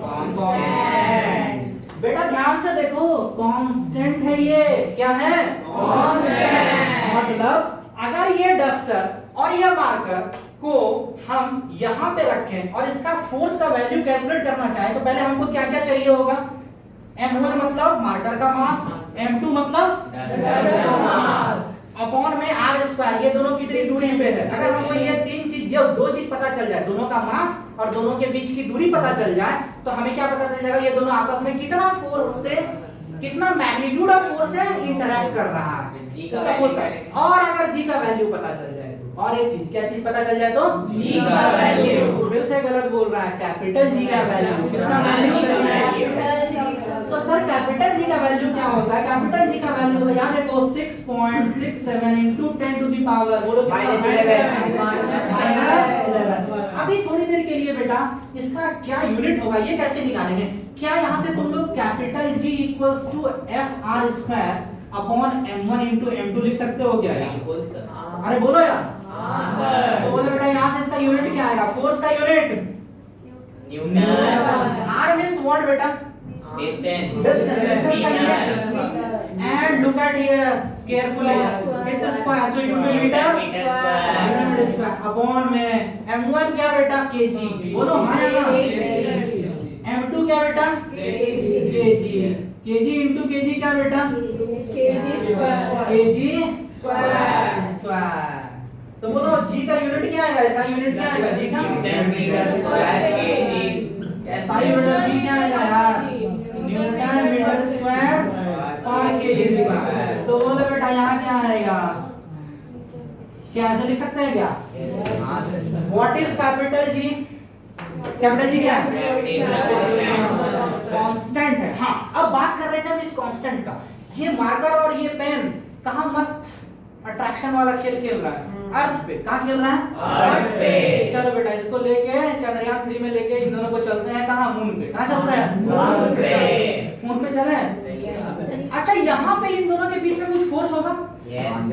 कांस्टेंट। बेटा ध्यान से देखो, कांस्टेंट है ये। क्या है? कांस्टेंट। मतलब अगर ये डस्टर और ये मार्कर को हम यहाँ पे रखें और इसका फोर्स का वैल्यू कैलकुलेट करना चाहे तो पहले हमको क्या क्या चाहिए होगा? m1 मतलब मार्कर का मास, m2 मतलब अपॉन में r स्क्वायर। ये दोनों कितनी दूरी पे है? अगर हमको ये तीन चीज, ये दो चीज पता चल जाए, दोनों का मास और दोनों के बीच की दूरी पता चल जाए, तो हमें क्या पता चल जाएगा? ये दोनों आपस में कितना फोर्स से, कितना मैग्नीट्यूड ऑफ फोर्स से इंटरैक्ट कर रहा है, उसका फोर्स का। और अगर जी का वैल्यू पता चल जाए तो, और एक चीज, क्या चीज पता चल जाए तो? जी का वैल्यू। फिर से गलत बोल रहा है, कैपिटल जी का वैल्यू। किसका वैल्यू? तो सर कैपिटल जी का वैल्यू क्या होता है? कैपिटल जी का वैल्यू होता है, याद देखो 6.67 into 10 to the power, बोलो -11। अभी थोड़ी देर के लिए बेटा इसका क्या यूनिट होगा ये कैसे निकालेंगे? क्या यहाँ से तुम लोग capital G equals to F R square upon m1 into m2 लिख सकते हो क्या? अरे बोलो यार। तो बोलो बेटा यहाँ से इसका यूनिट क्या आएगा? फोर्स का unit Newton. R means what बेटा? Distance. And look at here carefully, it's a square, so it will be meter square upon में m1 क्या बेटा? kg। बोलो हाँ या ना? m2 क्या बेटा? kg। kg into kg क्या बेटा? kg square। तो बोलो g का यूनिट क्या आएगा? ऐसा यूनिट क्या आएगा g का? Newton meter square kg। ऐसा यूनिट g क्या आएगा यार? न्यूटन मीटर स्क्वायर पर केजी स्क्वायर। तो बोलो बेटा यहाँ क्या आएगा? क्या ऐसे लिख सकते हैं क्या? What is capital G? Capital G क्या है? कांस्टेंट है। हाँ, अब बात कर रहे थे हम इस कांस्टेंट का। ये मार्कर और ये पेन कहाँ मस्त अट्रैक्शन वाला खेल खेल रहा है? अर्थ पे। कहाँ खेल रहा है? अर्थ पे। चलो बेटा इसको लेके चंद्रयान 3 में लेके इन दोनों को चलते हैं कहाँ? मून पे। कहाँ चलते हैं? मून पे। मून पे चले। अच्छा यहाँ पे इन दोनों के बीच में कुछ फोर्स होगा Yes.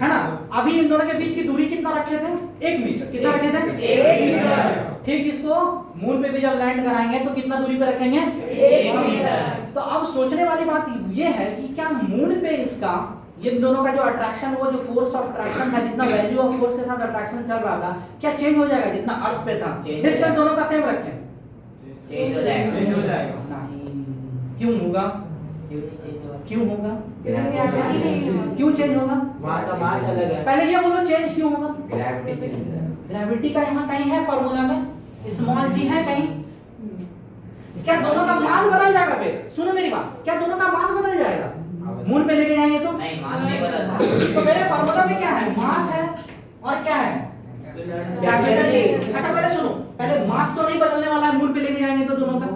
है ना? अभी इन दोनों के बीच की दूरी कितना रखे थे? 1 मीटर। कितना रखे थे? 1 मीटर। ठीक, इसको मून पे भी जब लैंड कराएंगे तो कितना दूरी पे रखेंगे? 1 मीटर। तो अब सोचने वाली बात ये है कि क्या मून पे इसका ये दोनों का जो अट्रैक्शन, वो जो फोर्स ऑफ अट्रैक्शन था, जितना वैल्यू ऑफ फोर्स के साथ अट्रैक्शन चल रहा था, क्या चेंज हो जाएगा जितना अर्थ पे था? डिस्टेंस दोनों का सेम रखें। Change हो जाएगा। नहीं, क्यों होगा? क्यों होगा? ग्रेविटी क्यों चेंज होगा? वहाँ का मास अलग है। पहले ये बोलो चेंज क्यों होगा? ग्रेविटी ग्रेविटी का यहाँ कहीं है फार्मूला में? स्मॉल जी है कहीं? क्या दोनों का मास बदल जाएगा? फिर सुनो मेरी बात, क्या दोनों का मास बदल जाएगा? मून पे लेके जाएंगे तो नहीं मास नहीं बदलता। तो मेरे फार्मूला में क्या है, मास है और क्या है, कैपिटल जी। अच्छा पहले सुनो, पहले मास तो नहीं बदलने वाला है मून पे लेके जाएंगे तो दोनों का,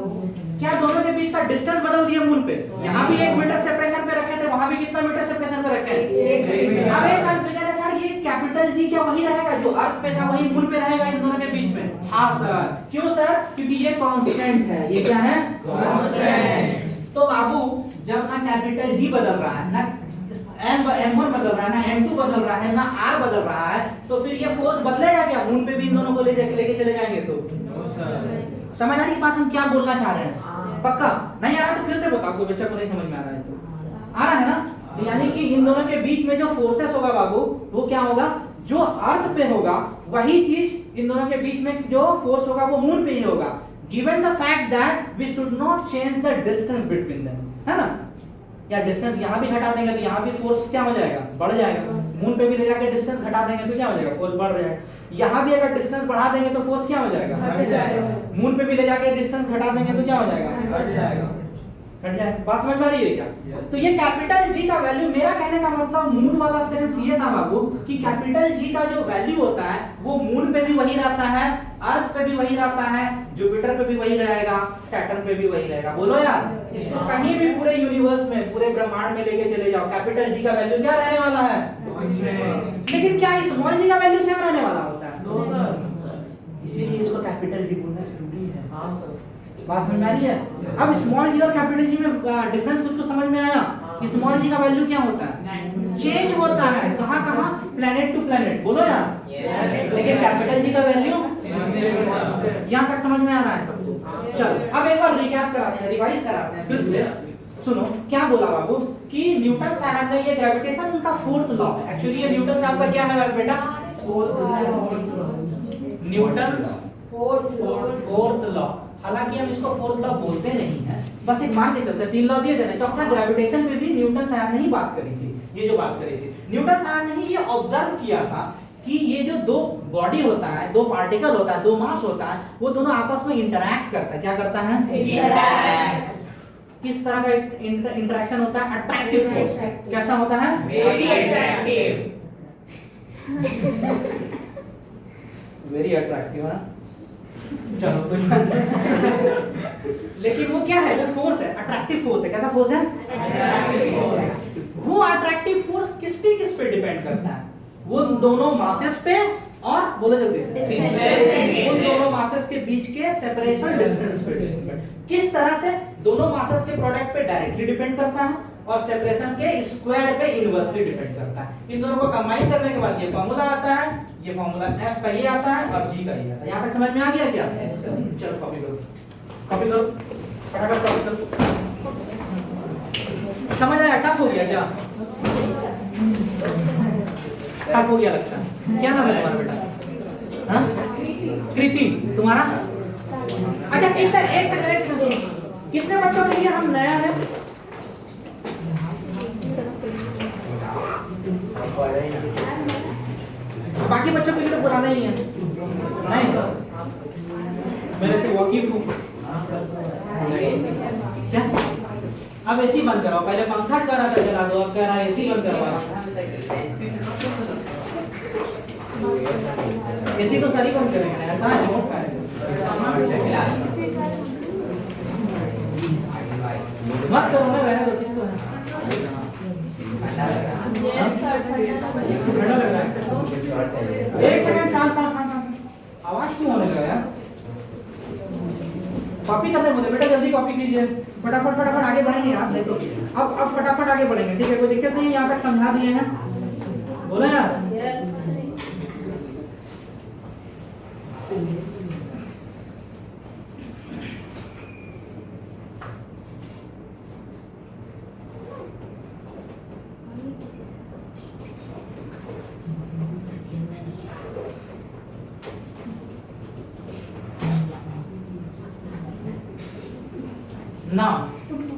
क्या दोनों के बीच का डिस्टेंस बदल दिया मून पे? यहाँ भी 1 मीटर सेपरेशन पे रखे थे, वहां भी कितना मीटर सेपरेशन पे रखे हैं? 1 मीटर। अब एक कंफ्यूजन है सर, ये कैपिटल जी क्या वही रहेगा जो अर्थ पे था वही मून पे रहेगा इन दोनों के बीच में? हाँ सर। क्यों सर? क्योंकि ये कांस्टेंट है। ये क्या है? कांस्टेंट। तो बाबू जब ना कैपिटल जी बदल रहा है, ना M1 बदल रहा है, ना M2 बदल रहा है, ना R बदल रहा है, तो फिर ये फोर्स बदलेगा क्या मून पे भी इन दोनों को लेके चले जाएंगे तो? समझ आ रही बात हम क्या बोलना चाह रहे हैं? पक्का नहीं आ रहा तो फिर से बताओ, कोई बच्चा को नहीं समझ में आ रहा है तो आ रहा है ना? तो यानी कि इन दोनों के बीच में जो फोर्सेस होगा बाबू, वो क्या होगा, जो अर्थ पे होगा वही चीज इन दोनों के बीच में जो फोर्स होगा वो मून पे ही होगा, given the fact that we should not change the distance between them, है ना? या डिस्टेंस यहाँ भी घटा देंगे तो यहाँ भी फोर्स क्या हो जाएगा, बढ़ जाएगा। मून पे भी ले जाकर डिस्टेंस घटा देंगे तो क्या हो जाएगा, फोर्स बढ़ जाएगा। यहाँ भी अगर डिस्टेंस बढ़ा देंगे तो फोर्स क्या हो जाएगा, घट जाएगा। मून पे भी ले जाकर डिस्टेंस घटा देंगे तो क्या हो जाएगा, घट जाएगा। घट जाएगा। बात समझ में आ रही है क्या? तो ये कैपिटल जी का वैल्यू, मेरा कहने का मतलब मून वाला सेंस ये था बाबू कि कैपिटल जी का जो वैल्यू होता है वो मून पे भी वही रहता है, अर्थ पे भी वही रहता है, जुपिटर पे भी वही रहेगा, सैटर्न पे भी वही रहेगा। बोलो यार, इसको कहीं भी पूरे यूनिवर्स में, पूरे ब्रह्मांड में लेके चले जाओ, कैपिटल जी का वैल्यू क्या रहने वाला है? लेकिन क्या स्मॉल जी का वैल्यू सेम रहने वाला होता है? इसीलिए इसको कैपिटल जी बोलना जरूरी है। बात समझ में आ रही है? अब स्मॉल जी और कैपिटल जी में डिफरेंस कुछ तो समझ में आया? स्मॉल जी का वैल्यू क्या होता है? चेंज होता है। कहाँ कहाँ? Planet to planet. बोलो यार। लेकिन कैपिटल जी का वैल्यू यहाँ तक समझ में आ रहा है सबको? चलो अब एक बार रिकैप कराते हैं, रिवाइज कराते हैं फिर से। सुनो क्या बोला बाबू कि न्यूटन साहब ने ये ग्रेविटेशन उनका फोर्थ लॉ है। एक्चुअली ये न्यूटन साहब का क्या है बेटा? Newton fourth law. हालांकि हम इसको फोर्थ लॉ बोलते नहीं है, बस एक मान के चलते हैं। 3 लॉ दिए थे। चौथा ग्रेविटेशन में भी न्यूटन साहब ने ही बात करी थी। ये जो बात करी थी न्यूटन साहब ने ही ये ऑब्जर्व किया था कि ये जो दो बॉडी होता है, दो पार्टिकल होता है, दो मास होता है, वो दोनों आपस में इंटरैक्ट करता है। क्या करता है? इंटरैक्ट। किस तरह का इंटरेक्शन होता है? Attractive force. कैसा होता है? Very attractive. वेरी अट्रैक्टिव है। चलो कोई बात नहीं। लेकिन वो क्या है? जो फोर्स है अट्रैक्टिव फोर्स है। कैसा फोर्स है? Attractive force. वो अट्रैक्टिव फोर्स किस पे डिपेंड करता है? वो दोनों मासेस पे और बोलो जल्दी, उन दोनों मासेस के बीच के सेपरेशन डिस्टेंस पे डिपेंड। किस तरह से? दोनों मासेस के प्रोडक्ट पे डायरेक्टली डिपेंड करता है और सेपरेशन के स्क्वायर पे इनवर्सली डिपेंड करता है। इन दोनों को कंबाइन करने के बाद ये फार्मूला आता है। ये फार्मूला F का ये आता है और G का ये आता है। यहाँ तक समझ में आ गया क्या? चलो कॉपी करो, कॉपी करो, फटाफट कॉपी करो। समझ आया? टफ हो गया क्या? टफ हो गया लगता है। क्या नाम है तुम्हारा बेटा? हाँ? कृति। तुम्हारा? अच्छा कितने, एक सेकंड, कितने बच्चों के लिए हम नया है? बाकी बच्चों के लिए तो पुराना ही है। नहीं मेरे से वाकिफ हूँ। क्या? अब एसी बंद कराओ। पहले पंखा कर रहा था चला दो, अब कह रहा है एसी बंद करवा। एसी तो सही बंद करेंगे यार, कहाँ रिमोट का है? मत करो ना, रहने दो, ठीक तो है। ठंडा लग रहा है। एक सेकंड, शांत। आवाज क्यों होने लगा यार? कॉपी करने बोले बेटा, जल्दी कॉपी कीजिए। फटाफट आगे बढ़ेंगे यार। देखो अब फटाफट आगे बढ़ेंगे, ठीक है? कोई दिक्कत नहीं है, यहाँ तक समझा दिए हैं। बोलो यार। ना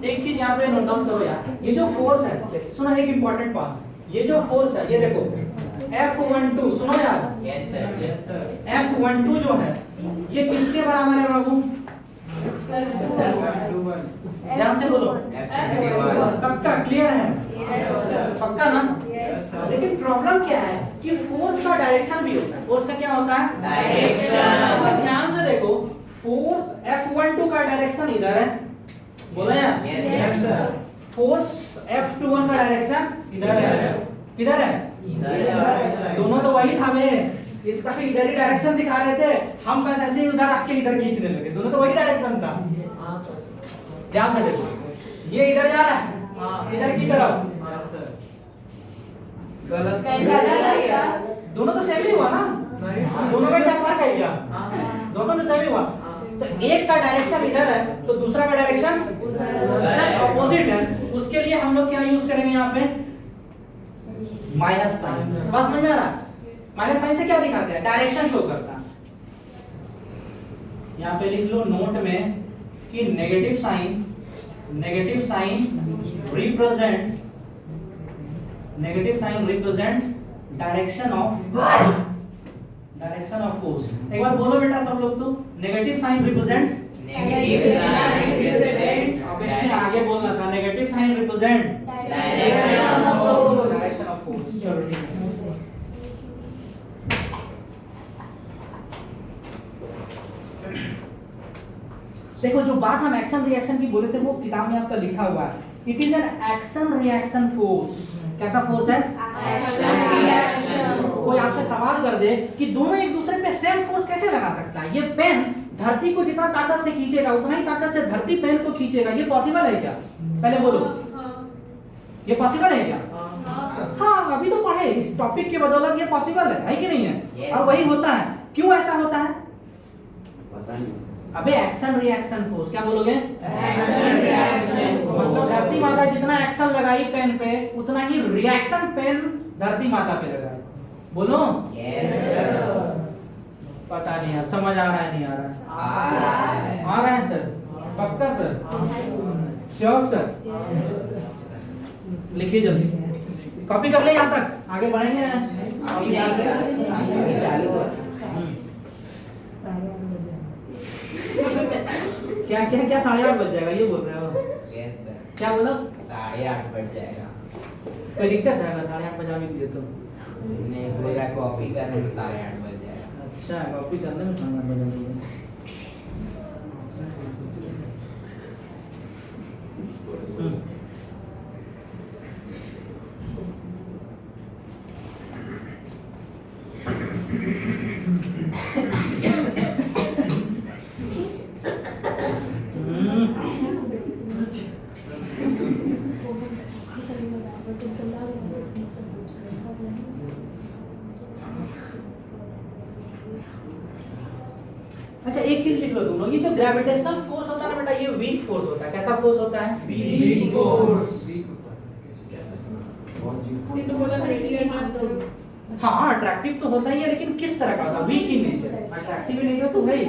एक चीज यहाँ पे नोट डाउन करो यार। ये जो फोर्स है, सुनो एक इंपॉर्टेंट बात। ये जो फोर्स है, ये देखो F12, सुनो यार। Yes sir. F12 जो है ये किसके बराबर है बाबू? ध्यान से बोलो। पक्का क्लियर है? पक्का ना? Yes, sir. लेकिन प्रॉब्लम क्या है कि फोर्स का डायरेक्शन भी होता है। फोर्स का क्या होता है? Direction. तो ध्यान से देखो, फोर्स F12 का डायरेक्शन इधर है, बोला यार? Yes, sir. फोर्स F21 का डायरेक्शन इधर है, किधर है? दोनों तो वही था बे, इसका भी इधर ही डायरेक्शन दिखा रहे थे, हम बस ऐसे ही उधर रख के इधर खींचने लगे, दोनों तो वही डायरेक्शन था। ध्यान से देखो, ये इधर जा रहा है, इधर की तरफ, गलत है, sir. दोनों तो सेम ही हुआ ना? दोनों में क्या फर्क है क्या? दोनों तो सेम ही हुआ। तो एक का डायरेक्शन इधर है तो दूसरा का डायरेक्शन जस्ट ऑपोजिट है, उसके लिए हम लोग क्या यूज करेंगे यहाँ पे? Minus sign. बस समझ में आ रहा है? माइनस साइन से क्या दिखाते हैं? डायरेक्शन शो करता है। यहाँ पे लिख लो नोट में कि negative sign represents direction of force. एक बार बोलो बेटा सब लोग, तो negative sign represents, Negative sign represents अब इसमें आगे बोलना था, negative sign represent direction of force. Direction of force. चलो ठीक है। देखो जो बात हम एक्शन रिएक्शन की बोले थे वो किताब में आपका लिखा हुआ है, it is an action reaction force. कैसा फोर्स है? Action reaction. कोई आपसे सवाल कर दे कि दोनों एक दूसरे पे सेम फोर्स कैसे लगा सकता है? ये पेन धरती को जितना ताकत से खींचेगा उतना ही ताकत से धरती पेन को खींचेगा, ये पॉसिबल है क्या? पहले बोलो, ये पॉसिबल है क्या? हाँ, अभी तो पढ़े, इस टॉपिक के बदौलत ये पॉसिबल है कि नहीं है? Yes. और वही होता है। क्यों ऐसा होता है? पता नहीं। अबे एक्शन रिएक्शन फोर्स, क्या बोलोगे? Action reaction मतलब धरती माता जितना एक्शन लगाई पेन पे उतना ही रिएक्शन पेन धरती माता पे लगाई। बोलो। Yes, sir. पता नहीं यार, समझ आ रहा है नहीं आ रहा? आ आ रहा है सर? पक्का सर? Sure sir? लिखिए जल्दी, कॉपी कर ले यहाँ तक, आगे बढ़ेंगे। चालू है। क्या क्या क्या 8:30 बज जाएगा ये बोल रहे हो? Yes, sir. क्या बोलो? 8:30 बज जाएगा। कोई दिक्कत है? मैं 8:30 बजा भी दिए तो। नहीं, पूरा कॉपी करने में 8:30 बज जाएगा। अच्छा, कॉपी करने में 8:30 बजा दिए। अच्छा एक चीज लिख लो तुम लोग, ये जो ग्रेविटेशनल फोर्स होता है ना बेटा, ये वीक फोर्स होता है। कैसा फोर्स होता है? Weak force. ये तो बोला क्लियर मान दो. हाँ, अट्रैक्टिव तो होता ही है, लेकिन किस तरह का होता है? Weak in nature. अट्रैक्टिव ही नहीं हो तो भाई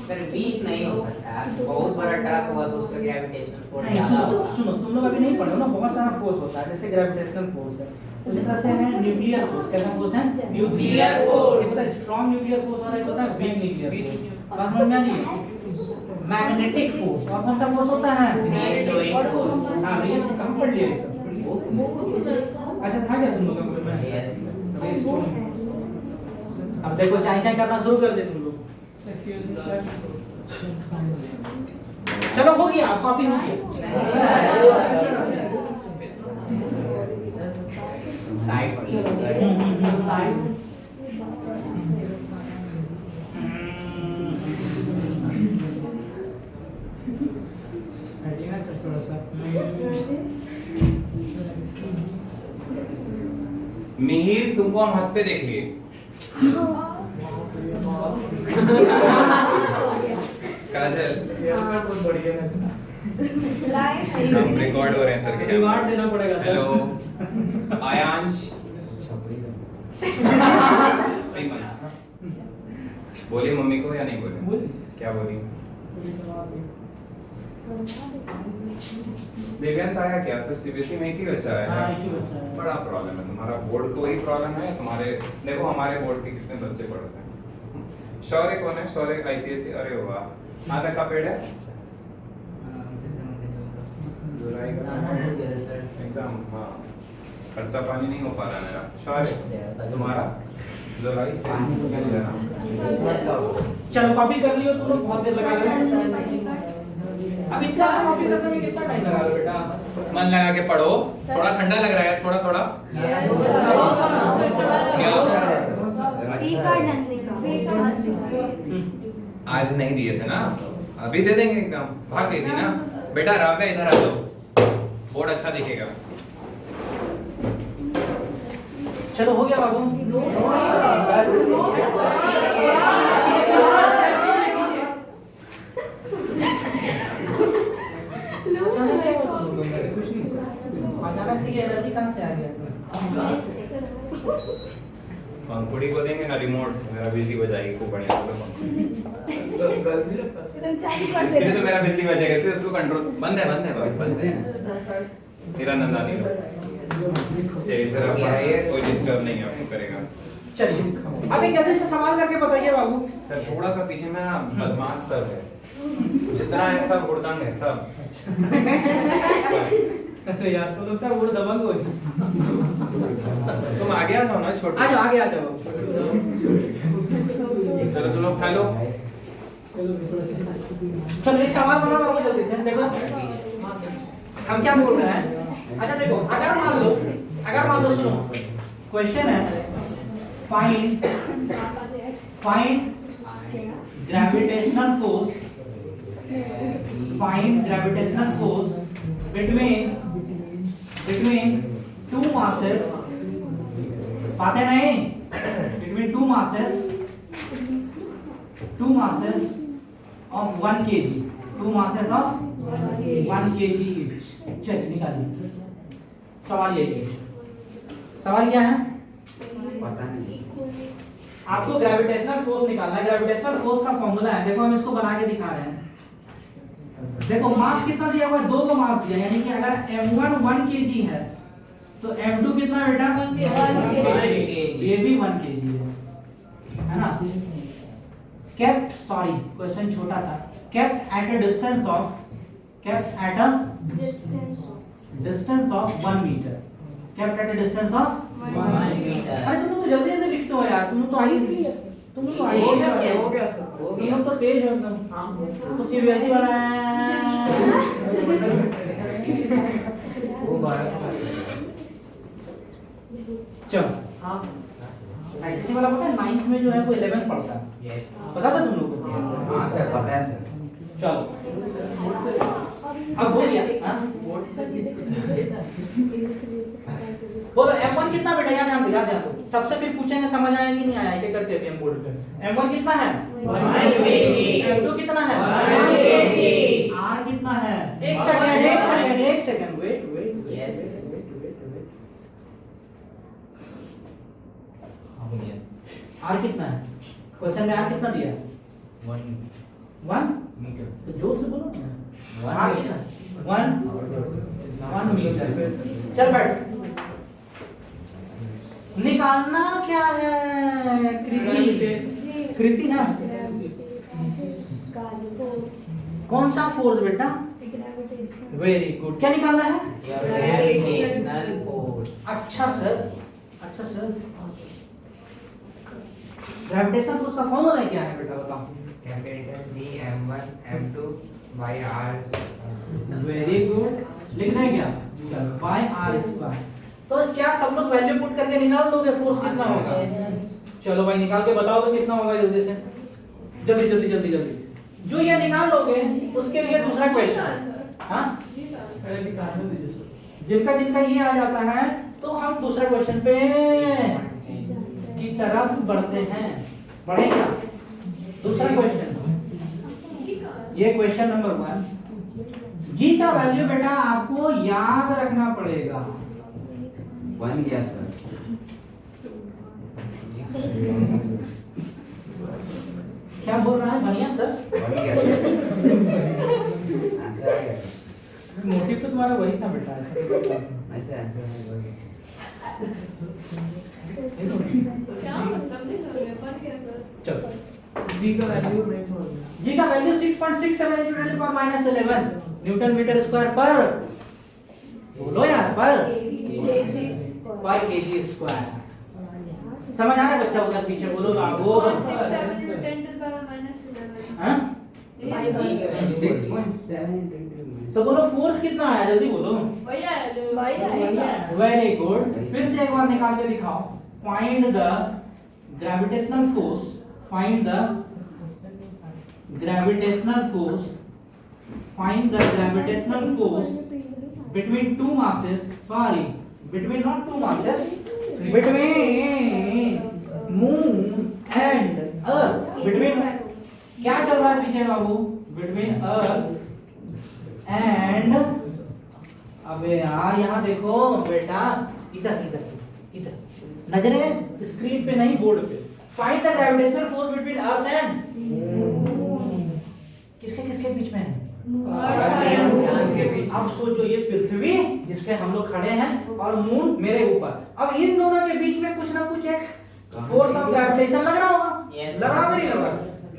सर वीक नहीं हो सकता, बहुत बड़ा टर्क हुआ तो उसका ग्रेविटेशनल फोर्स नहीं, ज्यादा सुनो होगा। सुनो, तुम लोग अभी नहीं पढ़े हो ना, बहुत सारा फोर्स होता है, जैसे ग्रेविटेशनल फोर्स है, उसी तरह से है न्यूक्लियर फोर्स। कैसा फोर्स है? Nuclear force. एक होता है स्ट्रांग न्यूक्लियर फोर्स और एक होता है वीक न्यूक्लियर फोर्स। बात समझ में आ रही? मैग्नेटिक फोर्स और कौन सा फोर्स होता है? Restoring force. हाँ, ये कम पढ़ लिया ये सब। अच्छा था क्या तुम लोग का कोई में? Yes. Restoring। अब देखो चाय चाय करना शुरू कर दे तुम लोग। चलो हो गया, कॉपी हो गया। साइड पर मिहिर, तुमको हम हंसते देख लिए। काजल, हम रिकॉर्ड हो रहे हैं सर के। रिवार्ड देना पड़ेगा सर। हेलो आयांश, सही बात। बोली मम्मी को या नहीं बोले? बोली। क्या बोली? दिव्यांत आया क्या सर? सीबीएसई में एक ही बच्चा हाँ, है। एक ही बच्चा है। बड़ा प्रॉब्लम है तुम्हारा, बोर्ड को वही प्रॉब्लम है तुम्हारे। देखो हमारे बोर्ड के कितने बच्चे पढ़ते हैं। शौर्य कौन है? शौर्य आईसीएसई। अरे वाह, आधा का पेड़ है जुलाई का एकदम। हाँ, खर्चा पानी नहीं हो पा रहा है मेरा। श्योर है तुम्हारा जरा ही से मिल जाना। चलो कॉपी कर लियो तुम लोग, बहुत देर लगा रहे। अब इससे कॉपी करने में कितना टाइम लगा लो बेटा? मन लगा के पढ़ो, थोड़ा ठंडा लग रहा है, थोड़ा थोड़ा आज नहीं दिए थे ना, अभी दे देंगे एकदम। भाग गई थी ना बेटा। राव्या इधर आ जाओ, बोर्ड अच्छा दिखेगा। चलो हो गया बाबू। अचानक से ये एनर्जी कहाँ से आ गया? पंखुड़ी को देंगे ना रिमोट, मेरा बिजली बजाएगी खूब बढ़िया। इसलिए तो मेरा बिजली बजेगा, इसलिए उसको कंट्रोल। बंद है बंद है मेरा नंदा नहीं चलिए सर, आप कोई डिस्टर्ब नहीं आपको करेगा। चलिए अब एक जल्दी से सवाल करके बताइए बाबू। सर थोड़ा सा पीछे में ना बदमाश सब है, जितना है सब हुड़दंग है सब। यार तो लगता है वो दबंग हो। तुम आगे आ जाओ ना छोटे। आ जाओ आगे आ जाओ। चलो तुम लोग खा लो। चलो एक सवाल बनाओ बाबू जल्दी से। देखो हम क्या बोल रहे हैं। अच्छा देखो, अगर मान लो सुनो, क्वेश्चन है find gravitational force between two masses, बात है नहीं, between two masses of 1 kg, two masses of 1 kg each। चलिए निकालिए। सवाल ये है, सवाल क्या है? पता नहीं। आपको ग्रेविटेशनल फोर्स निकालना है। ग्रेविटेशनल फोर्स का फॉर्मूला है, देखो हम इसको बना के दिखा रहे हैं। देखो मास कितना दिया हुआ है? 2 को मास दिया, यानी कि अगर m1 1 kg है तो m2 कितना है बेटा? 1 kg। ये भी 1 kg है ना? kept, सॉरी क्वेश्चन छोटा था। kept at a distance of 1 meter। kept at a distance of 1 meter। अरे तुम लोग तो जल्दी जल्दी लिखते हो यार, तुम लोग तो आगे, तुम लोग तो आगे हो गया सर। तुम लोग तो तेज हो एकदम। तो सीबीएसई वाला है। चलो आईसीएसई वाला पता है 9th में जो है वो 11 पढ़ता है। यस पता था तुम लोगों को? हाँ सर पता है सर। चलो अब हो गया। हाँ बोलो m1 कितना बेटा? याद दो। सबसे फिर पूछेंगे समझ आया कि नहीं आया, एक करके हम बोर्ड पे। m1 कितना है? 1 kg। m2 कितना है? 1 kg। r कितना है? एक सेकंड वेट। यस r कितना है? क्वेश्चन में r कितना दिया? 1 मीटर। तो जोर से बोलो ना। 1 मीटर। 1 मीटर। चल बैठ। निकालना क्या है? कृति ना। कौन सा फोर्स बेटा? Very good. क्या निकालना है? Gravitational force. अच्छा सर। ग्रेविटेशनल फोर्स का फॉर्मूला क्या है बेटा? बताओ। Capital G m1 m2 by r। Very good. लिखना है क्या? चलो बाय r स्क्वायर। तो क्या सब लोग वैल्यू पुट करके निकाल दोगे फोर्स कितना होगा? चलो भाई निकाल के बताओ तो कितना होगा जल्दी से। जल्दी। जो ये निकाल दोगे उसके लिए दूसरा क्वेश्चन। हाँ जिनका ये आ जाता है तो हम दूसरे क्वेश्चन पे की तरफ बढ़ते हैं। बढ़े क्या? दूसरा क्वेश्चन, ये क्वेश्चन नंबर 1। जी का वैल्यू बेटा आपको याद रखना पड़ेगा। बन गया सर। क्या बोल रहा है? बढ़िया सर। बन गया सर। आंसर आ गया सर। मोटिव तो तुम्हारा वही था बेटा। ऐसे आंसर है वही। क्या मतलब नहीं कर रहे पर क्या कर। चलो जी का वैल्यू नहीं समझ में। जी का वैल्यू 6.67 × 10⁻11 न्यूटन मीटर स्क्वायर पर। बोलो यार पर। kg पर केजी स्क्वायर। समझ आ रहा है बच्चा? उधर पीछे बोलो बाबू। 6.7 into 10 to the power minus 11. हाँ? 6.7 तो बोलो फोर्स कितना आया, जल्दी बोलो। वही आया जो वेरी गुड। फिर से एक बार निकाल के दिखाओ। Find the gravitational force, find the gravitational force, find the gravitational force between two masses, sorry, between not two masses, between moon and earth, between क्या चल रहा है पीछे बाबू? between earth and, अबे यार यहाँ देखो बेटा, इधर इधर इधर, नजरें स्क्रीन पे नहीं बोर्ड पे। Find the gravitational force between earth and किसके किसके बीच में है? अब सोचो ये पृथ्वी जिस पे हम लोग खड़े हैं और मून मेरे ऊपर, अब इन दोनों के बीच में कुछ ना कुछ एक फोर्स ऑफ ग्रेविटेशन लग रहा होगा। Yes. लग रहा भी नहीं होगा?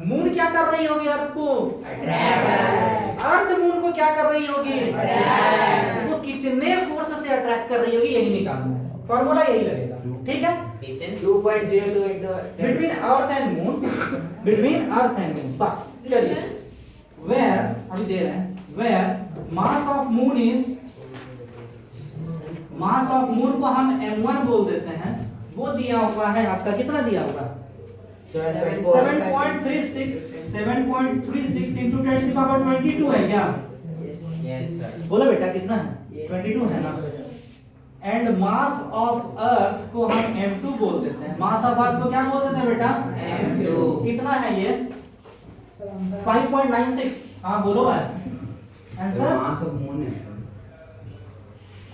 मून क्या कर रही होगी अर्थ को? अर्थ मून को क्या कर रही होगी? वो कितने फोर्स से अट्रैक्ट कर रही होगी यही निकालना है, फॉर्मूला यही लगेगा। ठीक है? 2.02 into between earth and moon, between earth and moon, बस चलिए। Where अभी दे रहे हैं, where mass of moon is, mass of moon को हम m1 बोल देते हैं, वो दिया हुआ है आपका, कितना दिया हुआ? 7.36 into 10 to the power 22 है क्या? Yes sir. बोलो बेटा कितना है? 22 है ना? एंड मास ऑफ अर्थ को हम m2 बोल देते हैं। मास ऑफ अर्थ को क्या बोल देते हैं बेटा? M2। कितना है ये? 5.96। हाँ बोलो भाई आंसर। mass of moon है।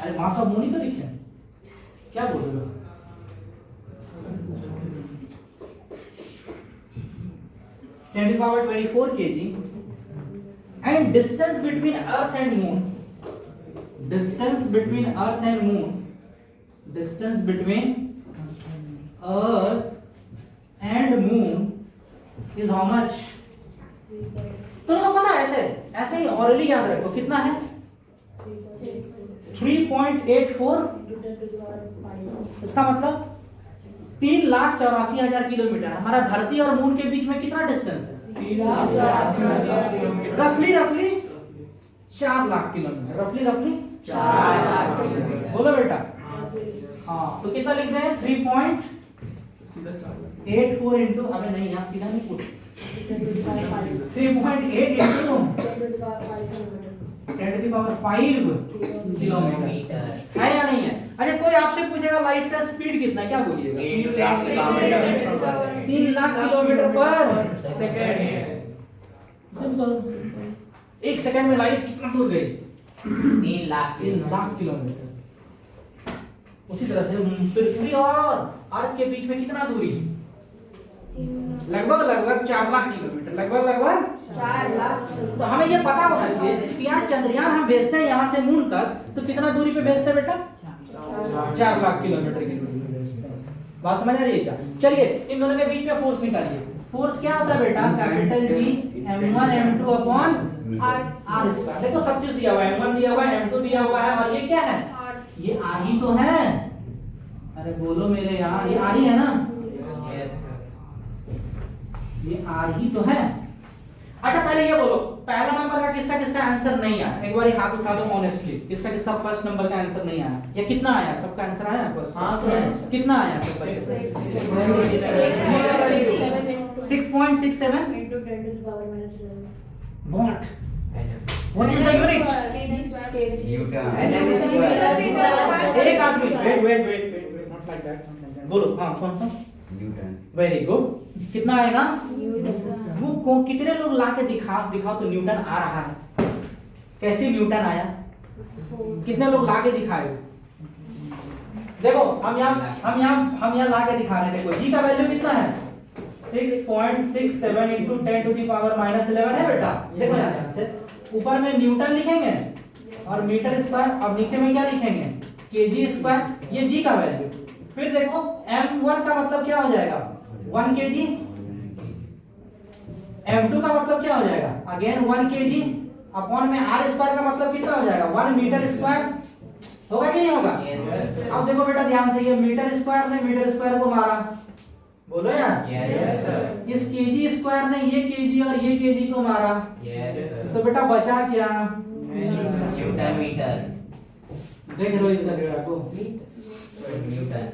अरे मास ऑफ मून ही तो लिखे हैं, क्या बोल रहे हो? 10 to the power 24 kg and distance between earth and moon, distance between earth and moon, distance between earth and moon is how much? तो पता है ऐसे ऐसे ही ऑरली याद रखो, कितना है? 3.84। इसका मतलब 3,84,000 किलोमीटर। हमारा धरती और मून के बीच में कितना डिस्टेंस है? रफली 4 लाख किलोमीटर, रफली 4 लाख किलोमीटर। बोलो बेटा। हाँ तो कितना लिख रहे हैं? 3.84 इंटू, अबे नहीं यहाँ सीधा नहीं पूछ, 3.8 into 10 to the power 5 kilometre है या नहीं है? अच्छा कोई आपसे पूछेगा लाइट का स्पीड कितना, क्या बोलिएगा? 3 लाख किलोमीटर पर सेकंड। सिंपल। एक सेकंड में लाइट कितना दूर गई? 3 लाख 3 लाख किलोमीटर। उसी तरह से पृथ्वी और अर्थ के बीच में कितना दूरी? लगभग 4 लाख किलोमीटर, लगभग 4 लाख। तो हमें ये पता होना चाहिए कि यार चंद्रयान हम भेजते हैं यहाँ से मून तक, तो कितना दूरी पे भेजते हैं बेटा? 4 लाख किलोमीटर की दूरी पे भेजते हैं। बात समझ आ रही है क्या? चलिए इन दोनों के बीच में फोर्स निकालिए। फोर्स क्या होता है बेटा? Capital G m1 m2 upon r square. देखो सब चीज दिया हुआ है, m1 दिया हुआ है, m2 दिया हुआ है, और ये क्या है? ये r ही तो है। अरे बोलो मेरे यार, ये r ही है ना? Yes sir. ये r ही तो है। अच्छा पहले ये बोलो, पहला नंबर का किसका किसका आंसर नहीं आया? एक बार हाथ उठा दो ऑनेस्टली, किसका किसका फर्स्ट नंबर का आंसर नहीं आया? या कितना आया? सबका आंसर आया फर्स्ट? हाँ, sir. कितना आया सबका? 6.67 into 10 to the power minus 11. what? What is the unit? Newton। एक आदमी wait not like that, बोलो। हाँ कौन सा? Newton। Very good. कितना आएगा? वो कितने लोग ला के दिखाओ तो न्यूटन आ रहा है। कैसे न्यूटन आया? कितने लोग ला के दिखाए? देखो हम यहाँ ला के दिखा रहे थे। जी का वैल्यू कितना है? 6.67 into 10 to the power minus 11 है बेटा। देखो यहाँ से ऊपर में न्यूटन लिखेंगे और मीटर स्क्वायर, और नीचे में क्या लिखेंगे? KG square. ये जी का वैल्यू। फिर देखो m1 का मतलब क्या हो जाएगा? 1 केजी। m2 का मतलब क्या हो जाएगा? अगेन 1 केजी अपॉन में r स्क्वायर का मतलब कितना हो जाएगा? 1 मीटर स्क्वायर। होगा कि नहीं होगा? Yes, sir. अब देखो बेटा ध्यान से, ये मीटर स्क्वायर ने मीटर स्क्वायर को मारा, बोलो यार। Yes, sir. इस केजी स्क्वायर ने ये केजी और ये केजी को मारा, Yes, sir. तो बेटा बचा क्या? Newton metre. देख रहे हो इसका डेटा को? न्यूटन।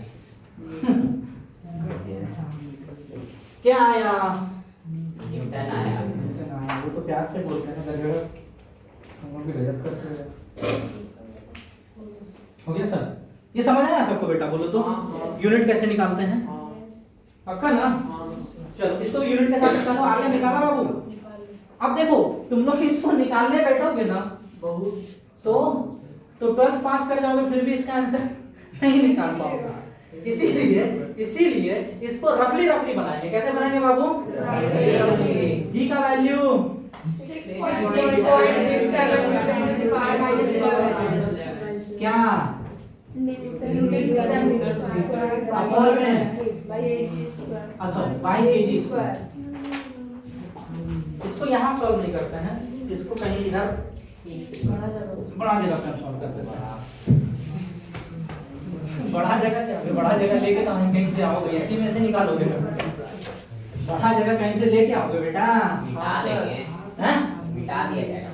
क्या आया? न्यूटन आया। वो तो प्यार से बोलते हैं ना गधेड़ा, हम भी गजब करते हैं। हो गया सर? ये समझ आया सबको बेटा? बोलो तो यूनिट कैसे निकालते हैं? पक्का ना? चलो इसको यूनिट के साथ निकालो। आर्या निकाला बाबू? अब देखो तुम लोग इसको निकालने बैठोगे ना तो 12th पास कर जाओगे फिर भी इसका आंसर नहीं निकाल पाओगे। इसीलिए इसको रफली बनाएंगे। कैसे बनाएंगे बाबू? जी का वैल्यू 6.67 क्या? अपॉन में अच्छा बाई केजी स्क्वायर। इसको यहाँ सॉल्व नहीं करते हैं, इसको कहीं इधर बड़ा जगह पे सॉल्व करते हैं। बड़ा जगह क्या? बड़ा जगह लेके तो हम कहीं से आओगे, इसी में से निकालोगे। बड़ा जगह कहीं से लेके आओगे बेटा? मिटा देंगे। हैं? मिटा दिया जाएगा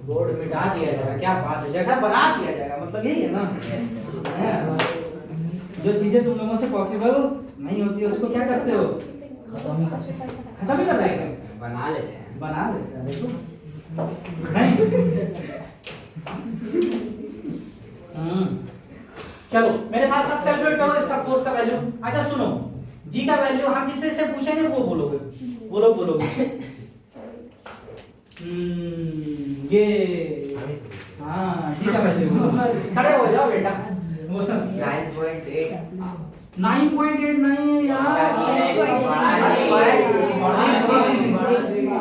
बोर्ड मिटा दिया जाएगा। क्या बात है, जगह बना दिया जाएगा, मतलब यही है ना? हैं? जो चीजें तुम लोगों से पॉसिबल नहीं होती है उसको क्या करते हो? खत्म ही कर देंगे, बना लेते हैं। बना देते हैं। देखो नहीं चलो मेरे साथ साथ कैलकुलेट करो इसका फोर्स का वैल्यू। अच्छा सुनो, जी का वैल्यू हम जिससे से पूछेंगे वो बोलोगे, बोलोगे। ये हाँ जी का वैल्यू खड़े हो जाओ बेटा। 9.8 9.8 नहीं है यार,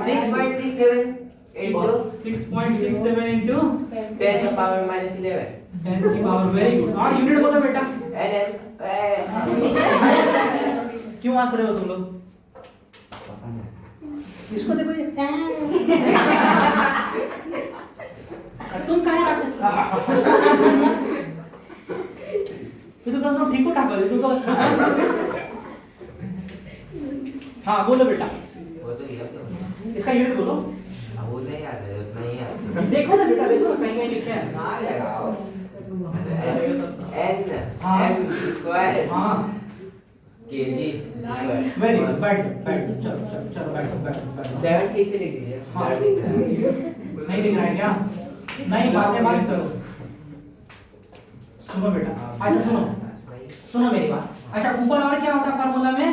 6.67 into 6.67 into 10 to power minus 11 10 की पावर। Very good. और यूनिट बोलो बेटा। क्यों हंस रहे हो तुम लोग? इसको देखो ये तुम काहे ये तो दोस्तों ठीक ठाक है तो। हाँ बोलो बेटा, वो तो याद है, इसका यूनिट बोलो। वो नहीं याद है, उतना ही याद है। देखो ना बेटा, देखो कहीं कहीं लिखे हैं। कहाँ लगाओ? n हाँ। m square हाँ kg square। Very good. बैठ चलो बैठो। 7 ठीक से लिख दीजिए। हाँ। डर दिख रहा है। नहीं दिख रहा है क्या? नहीं बातें मत करो। सुनो बेटा, अच्छा सुनो मेरी बात। अच्छा ऊपर और क्या होता है फार्मूला में?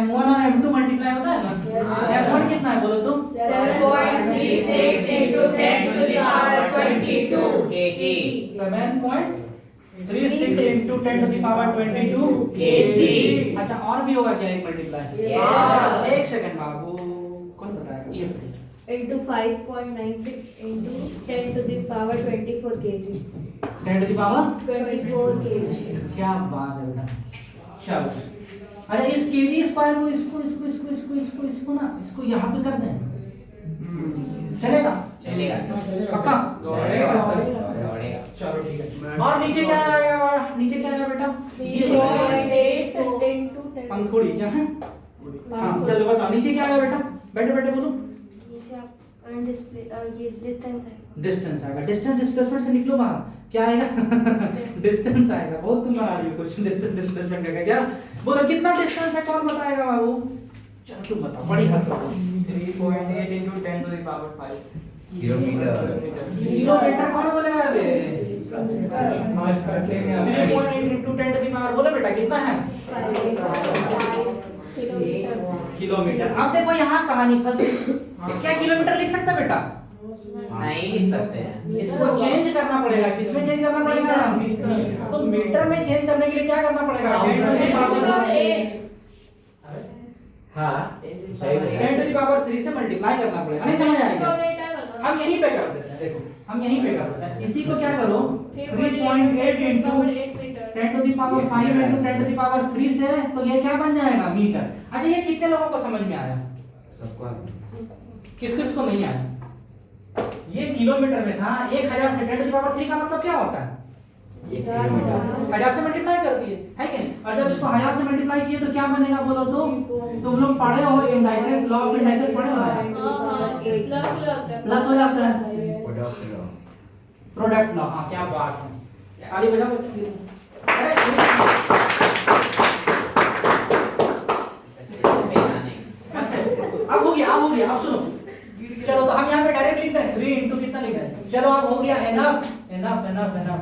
m1 और m2 मल्टीप्लाई होता है ना? m1 कितना है बोलो तुम? 7.36 into 10 to the power 22 kg। 7.36 into 10 to the power 22 kg। अच्छा और भी होगा क्या एक मल्टीप्लाई? Yes। एक सेकंड बाबू, कौन बताएगा? ये बताइए। into 5.96 into 10 to the power 24 kg 10 to the power 24 kg। क्या बात है बेटा। चलो अरे इस केजी स्क्वायर को इसको ना इसको यहाँ पे कर दें, चलेगा? चलेगा। पक्का? दौड़ेगा। चलो ठीक है। और नीचे क्या आएगा? नीचे क्या आएगा बेटा? 0.8 into 10 पंखुड़ी क्या है? हाँ चलो बताओ नीचे क्या आएगा बेटा? बैठे बोलो। डिस्प्ले ये डिस्टेंस है। डिस्टेंस आएगा। डिस्टेंस डिस्प्लेसमेंट से निकलो बाहर। क्या आएगा? डिस्टेंस आएगा। बहुत तुम बना रही हो क्वेश्चन डिस्टेंस डिस्प्लेसमेंट का। क्या बोलो कितना डिस्टेंस है? कौन बताएगा बाबू? चलो तुम बताओ, बड़ी हंस रहे हो। 3.8 into 10 to the power 5 kilometre कौन बोलेगा बे? 3.8 into 10 to the power बोलो बेटा कितना है? किलोमीटर। अब देखो यहाँ कहानी फंसी। क्या किलोमीटर लिख सकता बेटा? नहीं लिख सकते हैं। इसको चेंज करना पड़ेगा। किसमें चेंज करना पड़ेगा? तो मीटर में चेंज करने के लिए क्या करना पड़ेगा? 10 to the power हाँ सही है। 10 to the power 3 से मल्टीप्लाई करना पड़ेगा। नहीं समझ आएगा? हम यहीं पे कर देते हैं। देखो हम यहीं पे कर देते हैं। इसी को क्या करो 3.8 into 10 to the power 5 into 10 to the power 3 से, तो ये क्या बन जाएगा? मीटर। अच्छा ये कितने लोगों को समझ में आया? सबको किसको नहीं आया? ये किलोमीटर में था। 1000 से 10 to the power 3 का मतलब क्या होता है? 1000 से मल्टीप्लाई कर दिए है कि नहीं? और जब इसको 1000 से मल्टीप्लाई किए तो क्या बनेगा बोलो तो? तुम लोग पढ़े हो इंडाइसेस, लॉ ऑफ इंडाइसेस पढ़े हो ना? प्लस हो जाता है प्रोडक्ट लॉ। हाँ क्या बात है, ताली बजाओ बच्चों की। अब हो गया अब सुनो, चलो तो हम यहाँ पे डायरेक्ट लिखते हैं 3 इंटू कितना लिखा है। चलो अब हो गया, एनफ एनफ एनफ एनफ।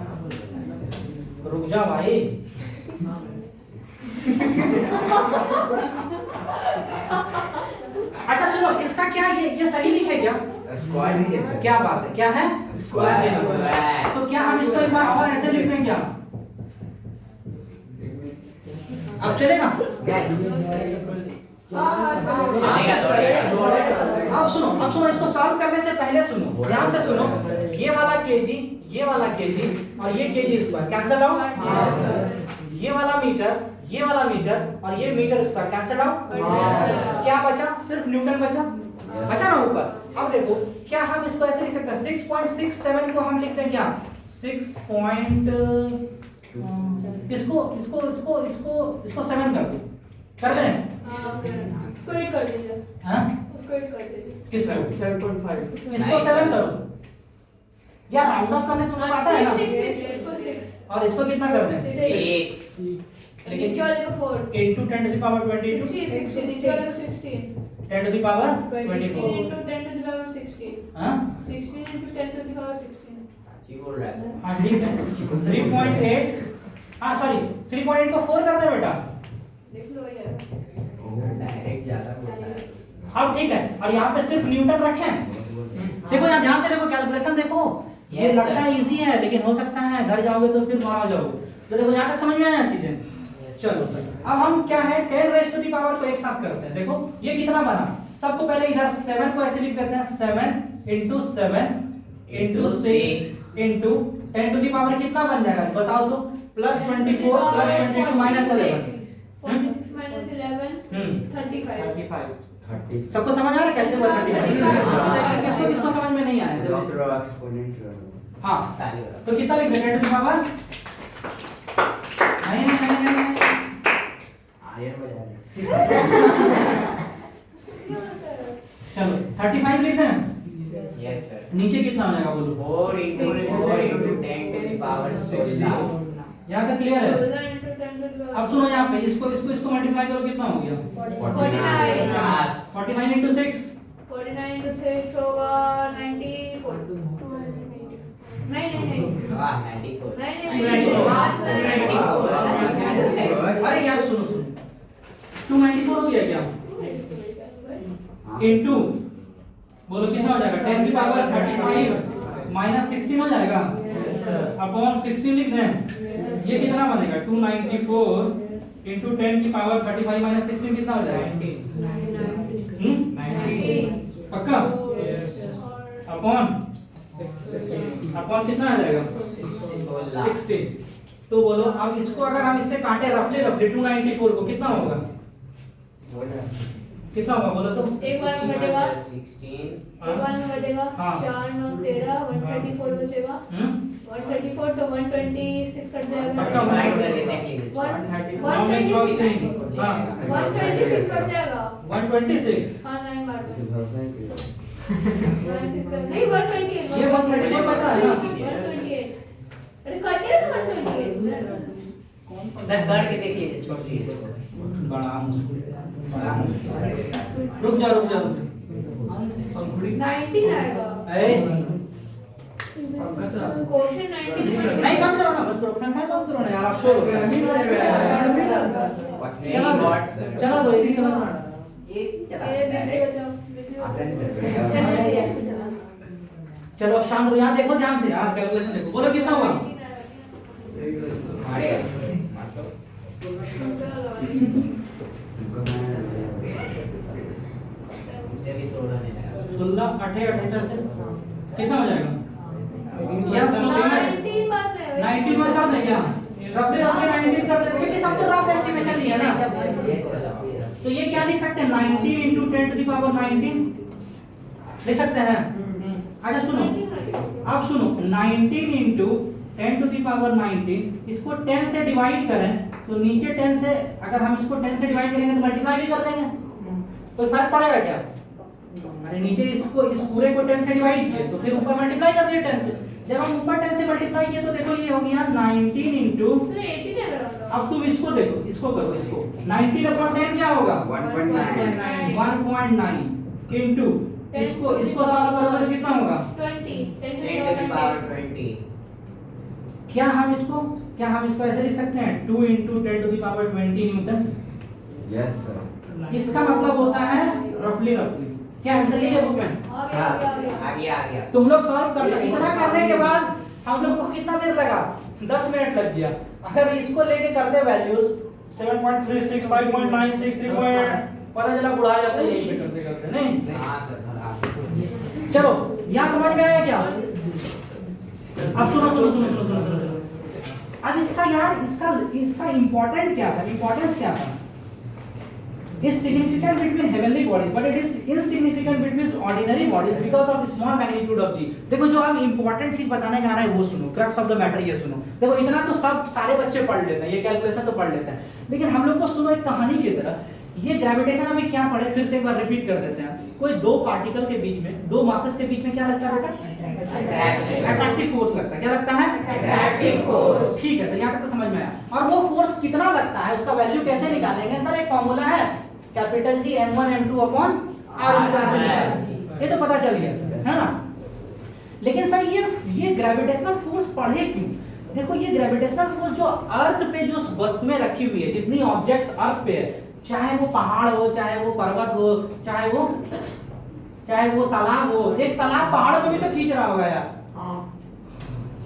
रुक जा भाई। अच्छा सुनो, इसका क्या ये सही लिखे क्या? स्क्वायर नहीं है सर। क्या बात है, क्या है? स्क्वायर। तो क्या हम इसको एक बार और ऐसे लिख दें क्या? अब चलेगा? अब सुनो इसको सॉल्व करने से पहले सुनो, ध्यान से सुनो। ये वाला केजी और ये केजी स्क्वायर कैंसिल आउट। ये वाला मीटर और ये मीटर स्क्वायर कैंसिल आउट। क्या बचा? सिर्फ न्यूटन बचा ना ऊपर। अब देखो क्या हम इसको ऐसे लिख सकते हैं 6.67 को हम लिखते हैं क्या 6 पॉइंट इसको 7 कर दो, कर दें? स्क्वायर कर दीजिए। हाँ स्क्वायर कर दीजिए। किस 7.5 इसको 7 करो यार, राउंड ऑफ करने तुमको आता है ना। 6 और इसको कितना कर दें? 6 लेकिन 4 into 10 to the power 22 16 10 to the power 16 24 into 10 to the power 16 हाँ 16 into 10 to the power 16 बोल रहा है हाँ ठीक है 3.8 हाँ सॉरी 3.8 को 4 कर दे बेटा। देख लो यार डायरेक्ट ज्यादा बोलता है। अब ठीक है, और यहाँ पे सिर्फ न्यूटन रखें। देखो यहाँ ध्यान से देखो, कैलकुलेशन देखो। ये Yes, लगता sir. है इजी है लेकिन हो सकता है घर जाओगे तो फिर मारा जाओगे। तो देखो यहाँ तक समझ में आया चीजें। चलो सर, अब हम क्या है 10 रेज़ टू द पावर को एक साथ करते हैं। देखो ये कितना बना, सबको पहले इधर 7 को ऐसे लिख देते हैं 7 into 7 into 6 into 10 to the power कितना बन जाएगा बताओ तो? +24 + 22 -11 46 minus 11 35 35। 30 सबको समझ आ रहा है कैसे हुआ 35? 35 किसको किसको समझ में नहीं आया? दूसरा एक्सपोनेंट हाँ ताली बजाओ। तो कितना लिख दें 10 to the power? नहीं आयन बजा रहे चलो 35 लिख दें। Yes sir. नीचे कितना हो जाएगा बोलो? 4 into 10 to the power 16 यहाँ तक क्लियर है? 16 into 10 to the power अब सुनो यहाँ पे इसको मल्टीप्लाई करो कितना हो गया? 49 into 6 49 into 6 होगा 94 नहीं वाह 94 अरे यार सुनो 294 हो गया क्या? इनटू बोलो कितना हो जाएगा 10 की पावर 35 -16 हो जाएगा अपॉन 16 लिख दें। ये कितना बनेगा 294 into 10 की पावर 35 -16 कितना हो जाएगा? 90 पक्का? अपॉन कितना आ जाएगा? 16। तो बोलो अब इसको अगर हम इससे काटे रफली 294 को कितना होगा? कितना होगा बोलो तो? एक बार में कटेगा 16 एक बार में कटेगा हाँ। 4 9 13 124 बचेगा 134 तो 126 कट जाएगा पक्का फाइंड करके देख लीजिए। 126 हाँ 126 बच जाएगा 126 हाँ 9 बार इसे भरोसा है कि नहीं 128 ये 134 बचा है ना? 128 अरे कटे तो 128 सर करके देख लीजिए छोड़ दीजिए इसको। बड़ा मुश्किल बड़ा मुश्किल है। रुक जा 19 आएगा ए क्वेश्चन 19 नहीं बंद करो ना बस प्रोग्राम फाइल बंद करो ना यार आप शो हो रहा है चला दो इसी चला दो एसी चला ये बिजली बचाओ आता नहीं चलो अब शांत हो यहाँ देखो ध्यान से यार कैलकुलेशन देखो बोलो कितना हुआ इससे भी 16 नहीं लगा। 16 28 से कितना हो जाएगा यस 19 बार 19 में कर दें क्या रफली 19 कर दें क्योंकि सब तो रफ एस्टिमेशन ही है ना यस सर। तो ये क्या लिख सकते हैं 19 into 10 to the power 19 लिख सकते हैं अच्छा सुनो अब सुनो 19 into 10 टू द पावर 19, इसको 10 से डिवाइड करें तो नीचे 10 से, अगर हम इसको 10 से डिवाइड करेंगे तो मल्टीप्लाई भी कर देंगे, तो फर्क पड़ेगा क्या? अरे नीचे इसको, इस पूरे को 10 से डिवाइड किए तो फिर ऊपर मल्टीप्लाई कर दिए 10 से। जब हम ऊपर 10 से मल्टीप्लाई किए तो देखो ये हो गया 19 इंटू, तो 18 है मेरा। अब तुम इसको देखो, इसको करो, इसको 19/10 क्या होगा? 1.9 इंटू, इसको सॉल्व करोगे तो कितना होगा? 20 10 10 to the power 20. क्या हम इसको ऐसे लिख सकते हैं 2 into 10 to the power 20 newton? Yes sir. इसका मतलब होता है रफली क्या आंसर ये बुक में? आ गया. तुम लोग सॉल्व कर लो। इतना करने के बाद हम लोग को कितना देर लगा? 10 मिनट लग गया। अगर इसको लेके करते वैल्यूज 7.36 5.96 3. पता चला बुढ़ा जाता है यही पे करते करते नहीं। हाँ सर. चलो यहाँ समझ में आया क्या? अब सुनो। अब इसका यार इसका इंपॉर्टेंट क्या था? इंपॉर्टेंस क्या था? is significant between heavenly bodies but it is insignificant between ordinary bodies because of small magnitude of g। देखो जो हम इंपॉर्टेंट चीज बताने जा रहे हैं वो सुनो, क्रक्स ऑफ द मैटर ये सुनो। देखो इतना तो सब सारे बच्चे पढ़ लेते हैं, ये कैलकुलेशन तो पढ़ लेते हैं, लेकिन हम लोग को सुनो एक कहानी की तरह। ये ग्रेविटेशन अभी क्या पढ़े, फिर से एक बार रिपीट कर देते हैं। कोई दो पार्टिकल के बीच में, दो मासेस के बीच में क्या लगता है बेटा? अट्रैक्टिव फोर्स लगता है। क्या लगता है? Attractive force. ठीक है सर, यहाँ तक तो समझ में आया। और वो फोर्स कितना लगता है उसका वैल्यू कैसे निकालेंगे? सर एक फॉर्मूला है capital G m1 m2 upon r square. ये तो पता चल गया सर, है ना? लेकिन सर ये ग्रेविटेशनल फोर्स पढ़े क्यों? देखो ये ग्रेविटेशनल फोर्स जो अर्थ पे जो वस्तु में रखी हुई है, जितनी ऑब्जेक्ट्स अर्थ पे है, चाहे वो पहाड़ हो, चाहे वो पर्वत हो, चाहे वो तालाब हो। एक तालाब पहाड़ पे भी तो खींच रहा होगा यार,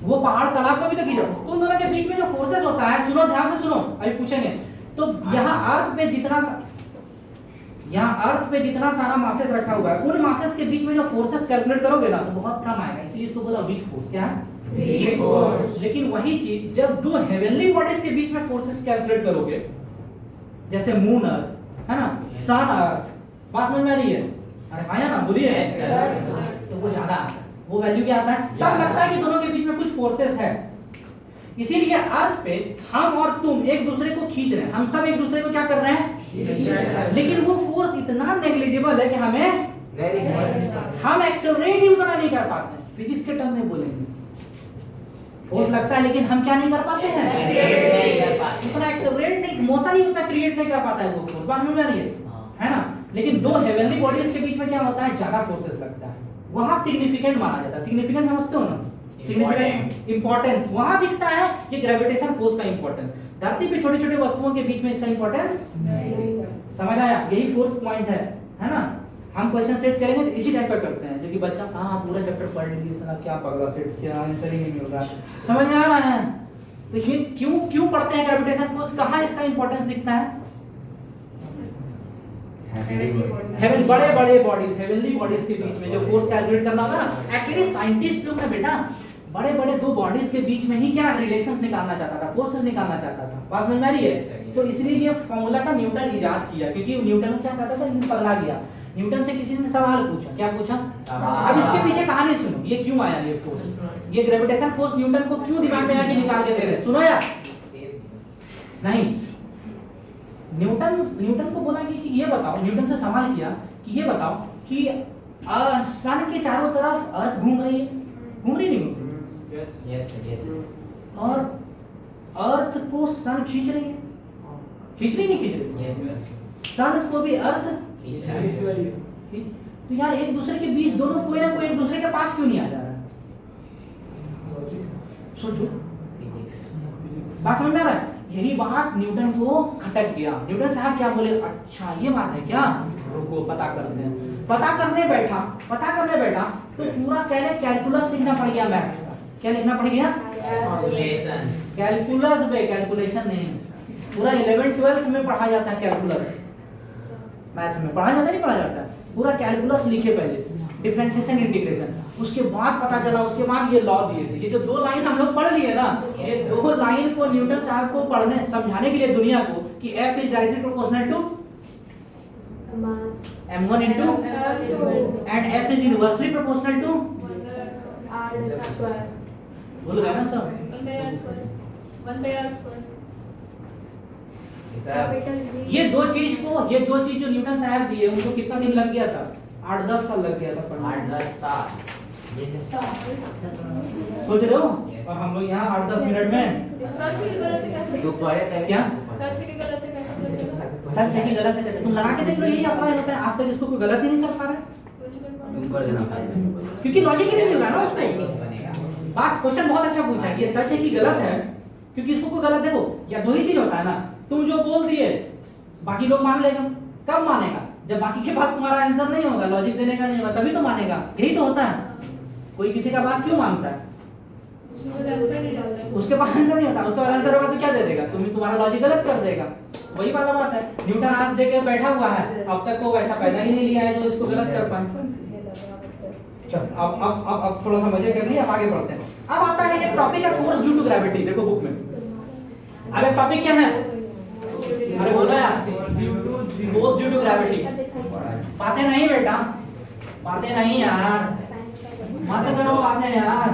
वो पहाड़ तालाब पे भी तो खींच रहा होगा। तुम दोनों के बीच में जो फोर्सेस होता है, सुनो ध्यान से सुनो, अभी पूछेंगे। तो यहाँ अर्थ पे जितना सारा मासेस रखा हुआ है, उन मासेस के बीच में जो फोर्सेस कैलकुलेट करोगे ना तो बहुत कम आएगा, इसलिए इसको बोला वीक फोर्स। क्या है? Weak force. लेकिन वही चीज जब दो हेवनली बॉडीज के बीच में फोर्सेस कैलकुलेट करोगे, जैसे मून अर्थ है ना, सन अर्थ, बात समझ में आ रही है? अरे आया ना, बोलिए। Yes, sir. तो वो ज्यादा आता है, वो वैल्यू क्या आता है? तब लगता है कि दोनों के बीच में कुछ फोर्सेस है। इसीलिए अर्थ पे हम और तुम एक दूसरे को खींच रहे हैं, हम सब एक दूसरे को क्या कर रहे हैं? लेकिन वो फोर्स इतना नेग्लिजिबल है कि हम एक्सेलरेट ही उतना नहीं कर पाते। फिजिक्स के टर्म में बोलेंगे, फोर्स लगता है लेकिन हम क्या नहीं कर पाते हैं? उतना एक्सेलरेट नहीं, मोशन ही उतना क्रिएट नहीं कर पाता है वो फोर्स। बात समझ आ रही है ना? लेकिन दो हेवनली बॉडीज के बीच में क्या होता है? ज्यादा फोर्सेस लगता है, वहां सिग्निफिकेंट माना जाता है। सिग्निफिकेंट समझते हो ना? सिग्निफिकेंट इंपॉर्टेंस वहां दिखता है कि ग्रेविटेशन फोर्स का इंपॉर्टेंस। धरती पे छोटे छोटे वस्तुओं के बीच में इसका इंपॉर्टेंस समझ आया? यही फोर्थ पॉइंट है ना? हम क्वेश्चन सेट करेंगे तो इसी टाइप का करते हैं, जो कि बच्चा हाँ पूरा चैप्टर पढ़ लीजिए, इतना क्या पगला सेट किया, आंसर ही नहीं होगा। समझ में आ रहा है? तो ये क्यों पढ़ते हैं ग्रेविटेशन फोर्स? कहाँ इसका इंपॉर्टेंस दिखता है? हेवन, बड़े बड़े बॉडीज, हेवनली बॉडीज के बीच में जो फोर्स कैलकुलेट करना होगा ना, एक्चुअली साइंटिस्ट लोग ने बेटा बड़े बड़े दो बॉडीज के बीच में ही क्या रिलेशंस निकालना चाहता था, फोर्सेस निकालना चाहता था। बात समझ में आ रही है? तो इसलिए ये फॉर्मूला का न्यूटन इजाद किया, क्योंकि न्यूटन क्या कहता था, इन पगला गया। न्यूटन से किसी ने सवाल पूछा, क्या पूछा? अब इसके पीछे कहानी सुनो, ये क्यों आया ये फोर्स, ये ग्रेविटेशन फोर्स न्यूटन को क्यों दिमाग में आया कि निकाल के दे रहे? सुनो यार, नहीं, न्यूटन को बोला कि ये बताओ, न्यूटन से सवाल किया कि ये बताओ कि सन के चारों तरफ अर्थ घूम रही है, घूम रही नहीं? यस। और अर्थ को सन खींच रही है, खींच रही नहीं खींच रही? यस। सन को भी अर्थ खींच रही है। तो यार एक दूसरे के बीच दोनों कोई ना कोई एक दूसरे के पास क्यों नहीं आ जा रहा? सोचो, बात समझ में आ रहा है? यही बात न्यूटन को खटक गया। न्यूटन साहब क्या बोले, अच्छा ये बात है क्या, रुको पता करते हैं। पता करने बैठा तो पूरा कैलकुलस लिखना पड़ गया, मैथ्स का। क्या लिखना पड़ गया? कैलकुलस में, कैलकुलेशन नहीं, पूरा 11th 12th में पढ़ा जाता है कैलकुलस, मैथ में पढ़ा जाता नहीं पढ़ा जाता है, पूरा कैलकुलस लिखे पहले, डिफरेंशिएशन इंटीग्रेशन, उसके बाद पता चला, उसके बाद ये लॉ दिए थे। ये जो दो लाइन हम लोग पढ़ लिए ना, ये दो लाइन को न्यूटन साहब को पढ़ने समझाने के लिए दुनिया को कि F is directly proportional to m1 into and F is inversely proportional to, बोल रहे हैं ना सब? 1 by r square capital G ये दो चीज जो न्यूटन साहब दिए उनको कितना दिन लग गया था? 8-10 साल लग गया था पढ़ने 8-10 साल सोच रहे हो? Yes. और हम लोग यहाँ 8-10 मिनट में सच की गलत है कैसे तू पढ़े थे क्या? सच की गलत है कैसे पता चला? सच है कि गलत है कैसे? तुम लगा के देख लो, यही अप्लाई होता है। आज तक इसको कोई गलत ही नहीं कर पा रहा है, तुम कर देना पड़ेगा क्योंकि लॉजिक ही नहीं मिल रहा ना उसको। नहीं बनेगा बात क्वेश्चन बहुत अच्छा पूछा है कि ये सच है कि गलत है, क्योंकि इसको कोई गलत देखो या दो ही चीज होता है ना, तुम जो बोल दिए बाकी लोग मान लेगा। कब मानेगा? जब बाकी के पास तुम्हारा आंसर नहीं होगा, लॉजिक देने का नहीं होगा, तभी तो मानेगा। यही तो होता है। कोई किसी का बात क्यों मानता है? उसके पास आंसर नहीं होता, उसके पास आंसर होगा तो क्या दे देगा? तुम्हारा लॉजिक गलत कर देगा। वही वाला बात है। न्यूटन आज दे के बैठा हुआ है, अब तक वो वैसा पैदा ही नहीं लिया है जो इसको गलत कर पाए। चल अब थोड़ा सा मजे करनी है, अब आगे बढ़ते हैं। अब आता है एक टॉपिक है फोर्स ड्यू टू ग्रेविटी। देखो बुक में अब एक टॉपिक क्या है? अरे बोलो यार, फोर्स ड्यू टू ग्रेविटी। बातें नहीं बेटा, बातें नहीं यार, मत करो बातें यार।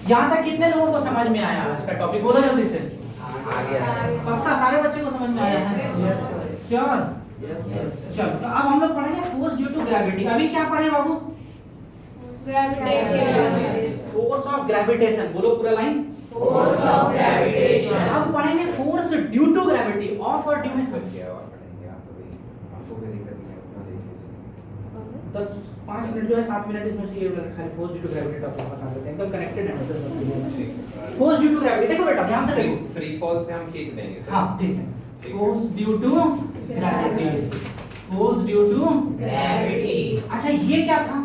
यहाँ तक कितने लोगों को समझ में आया आज का टॉपिक? बोलो जल्दी से। पक्का सारे बच्चे को समझ में आया है? श्योर? चलो तो अब हम लोग पढ़ेंगे फोर्स ड्यू टू ग्रेविटी। अभी क्या पढ़े बाबू? Force of gravitation. बोलो पूरा लाइन। Force of gravitation. अब पढ़ेंगे force due to gravity. Of और ड्यू में 5 मिनट जो है 7 मिनट इसमें से ये खाली force due to gravity topic बता देते हैं, एकदम कनेक्टेड है। फोर्स ड्यू टू ग्रेविटी देखो बेटा ध्यान से देखो। फ्री फॉल से हम खींच देंगे सर। हाँ ठीक है। Force due to gravity, force due to gravity. अच्छा ये क्या था?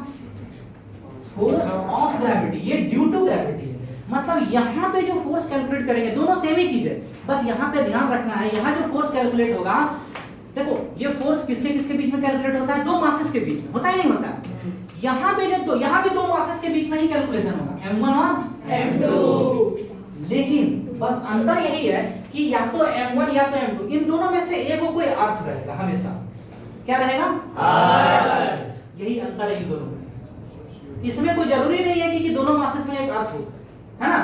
फोर्स ऑफ ग्रेविटी, ये ड्यू टू ग्रेविटी है। मतलब यहाँ पे जो फोर्स कैलकुलेट करेंगे दोनों सेम ही चीज है, बस यहाँ पे ध्यान रखना है। यहाँ जो फोर्स कैलकुलेट होगा, देखो ये फोर्स किसके किसके बीच में कैलकुलेट होता है? दो मासेस के बीच में होता है, नहीं होता है? यहाँ पे जब तो यहाँ भी दो मासेस के बीच में ही कैलकुलेशन होगा, m1 और m2। लेकिन बस अंतर यही है कि या तो m1 या तो m2, इन दोनों में से एक को कोई अर्थ रहेगा हमेशा। क्या रहेगा? अर्थ। यही अंतर है इन दोनों में। इसमें कोई जरूरी नहीं है कि दोनों मासेस में एक अर्थ हो, है ना?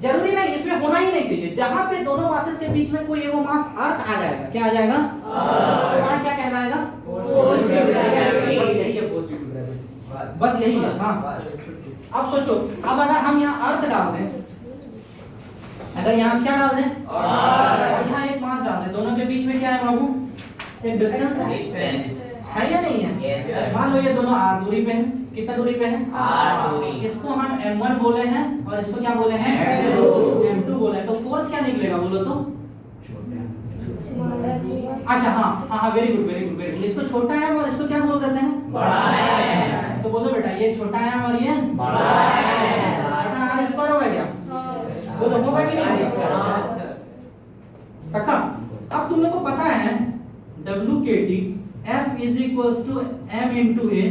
जरूरी नहीं, इसमें होना ही नहीं चाहिए। जहां पे दोनों मासेस के बीच में कोई एगो मास अर्थ आ जाएगा, क्या आ जाएगा? अर्थ। क्या कहलाएगा? Force due to gravity. बस यही है फोर्स ड्यू टू ग्रेविटी, बस यही है। हाँ अब सोचो, अब अगर हम यहाँ अर्थ डाल दें, अगर यहाँ क्या डाल दें और यहाँ एक मास डाल दें, दोनों के बीच में क्या है बाबू? एक डिस्टेंस है या नहीं है? Yes, sir. मान लो ये दोनों r दूरी पे हैं। कितना दूरी पे हैं? R दूरी। इसको हम m1 बोले हैं और इसको क्या बोले हैं? m2 बोले हैं। तो फोर्स क्या निकलेगा बोलो तो? अच्छा हाँ हाँ हाँ, very good very good very good. इसको छोटा है और इसको क्या बोल देते हैं? बड़ा है। तो बोलो बेटा ये छोटा है और ये बड़ा है। अच्छा r स्क्वायर होगा क्या? बोलो होगा कि नहीं? पक्का? अब तुम लोग को पता है WKT F is equals to m into a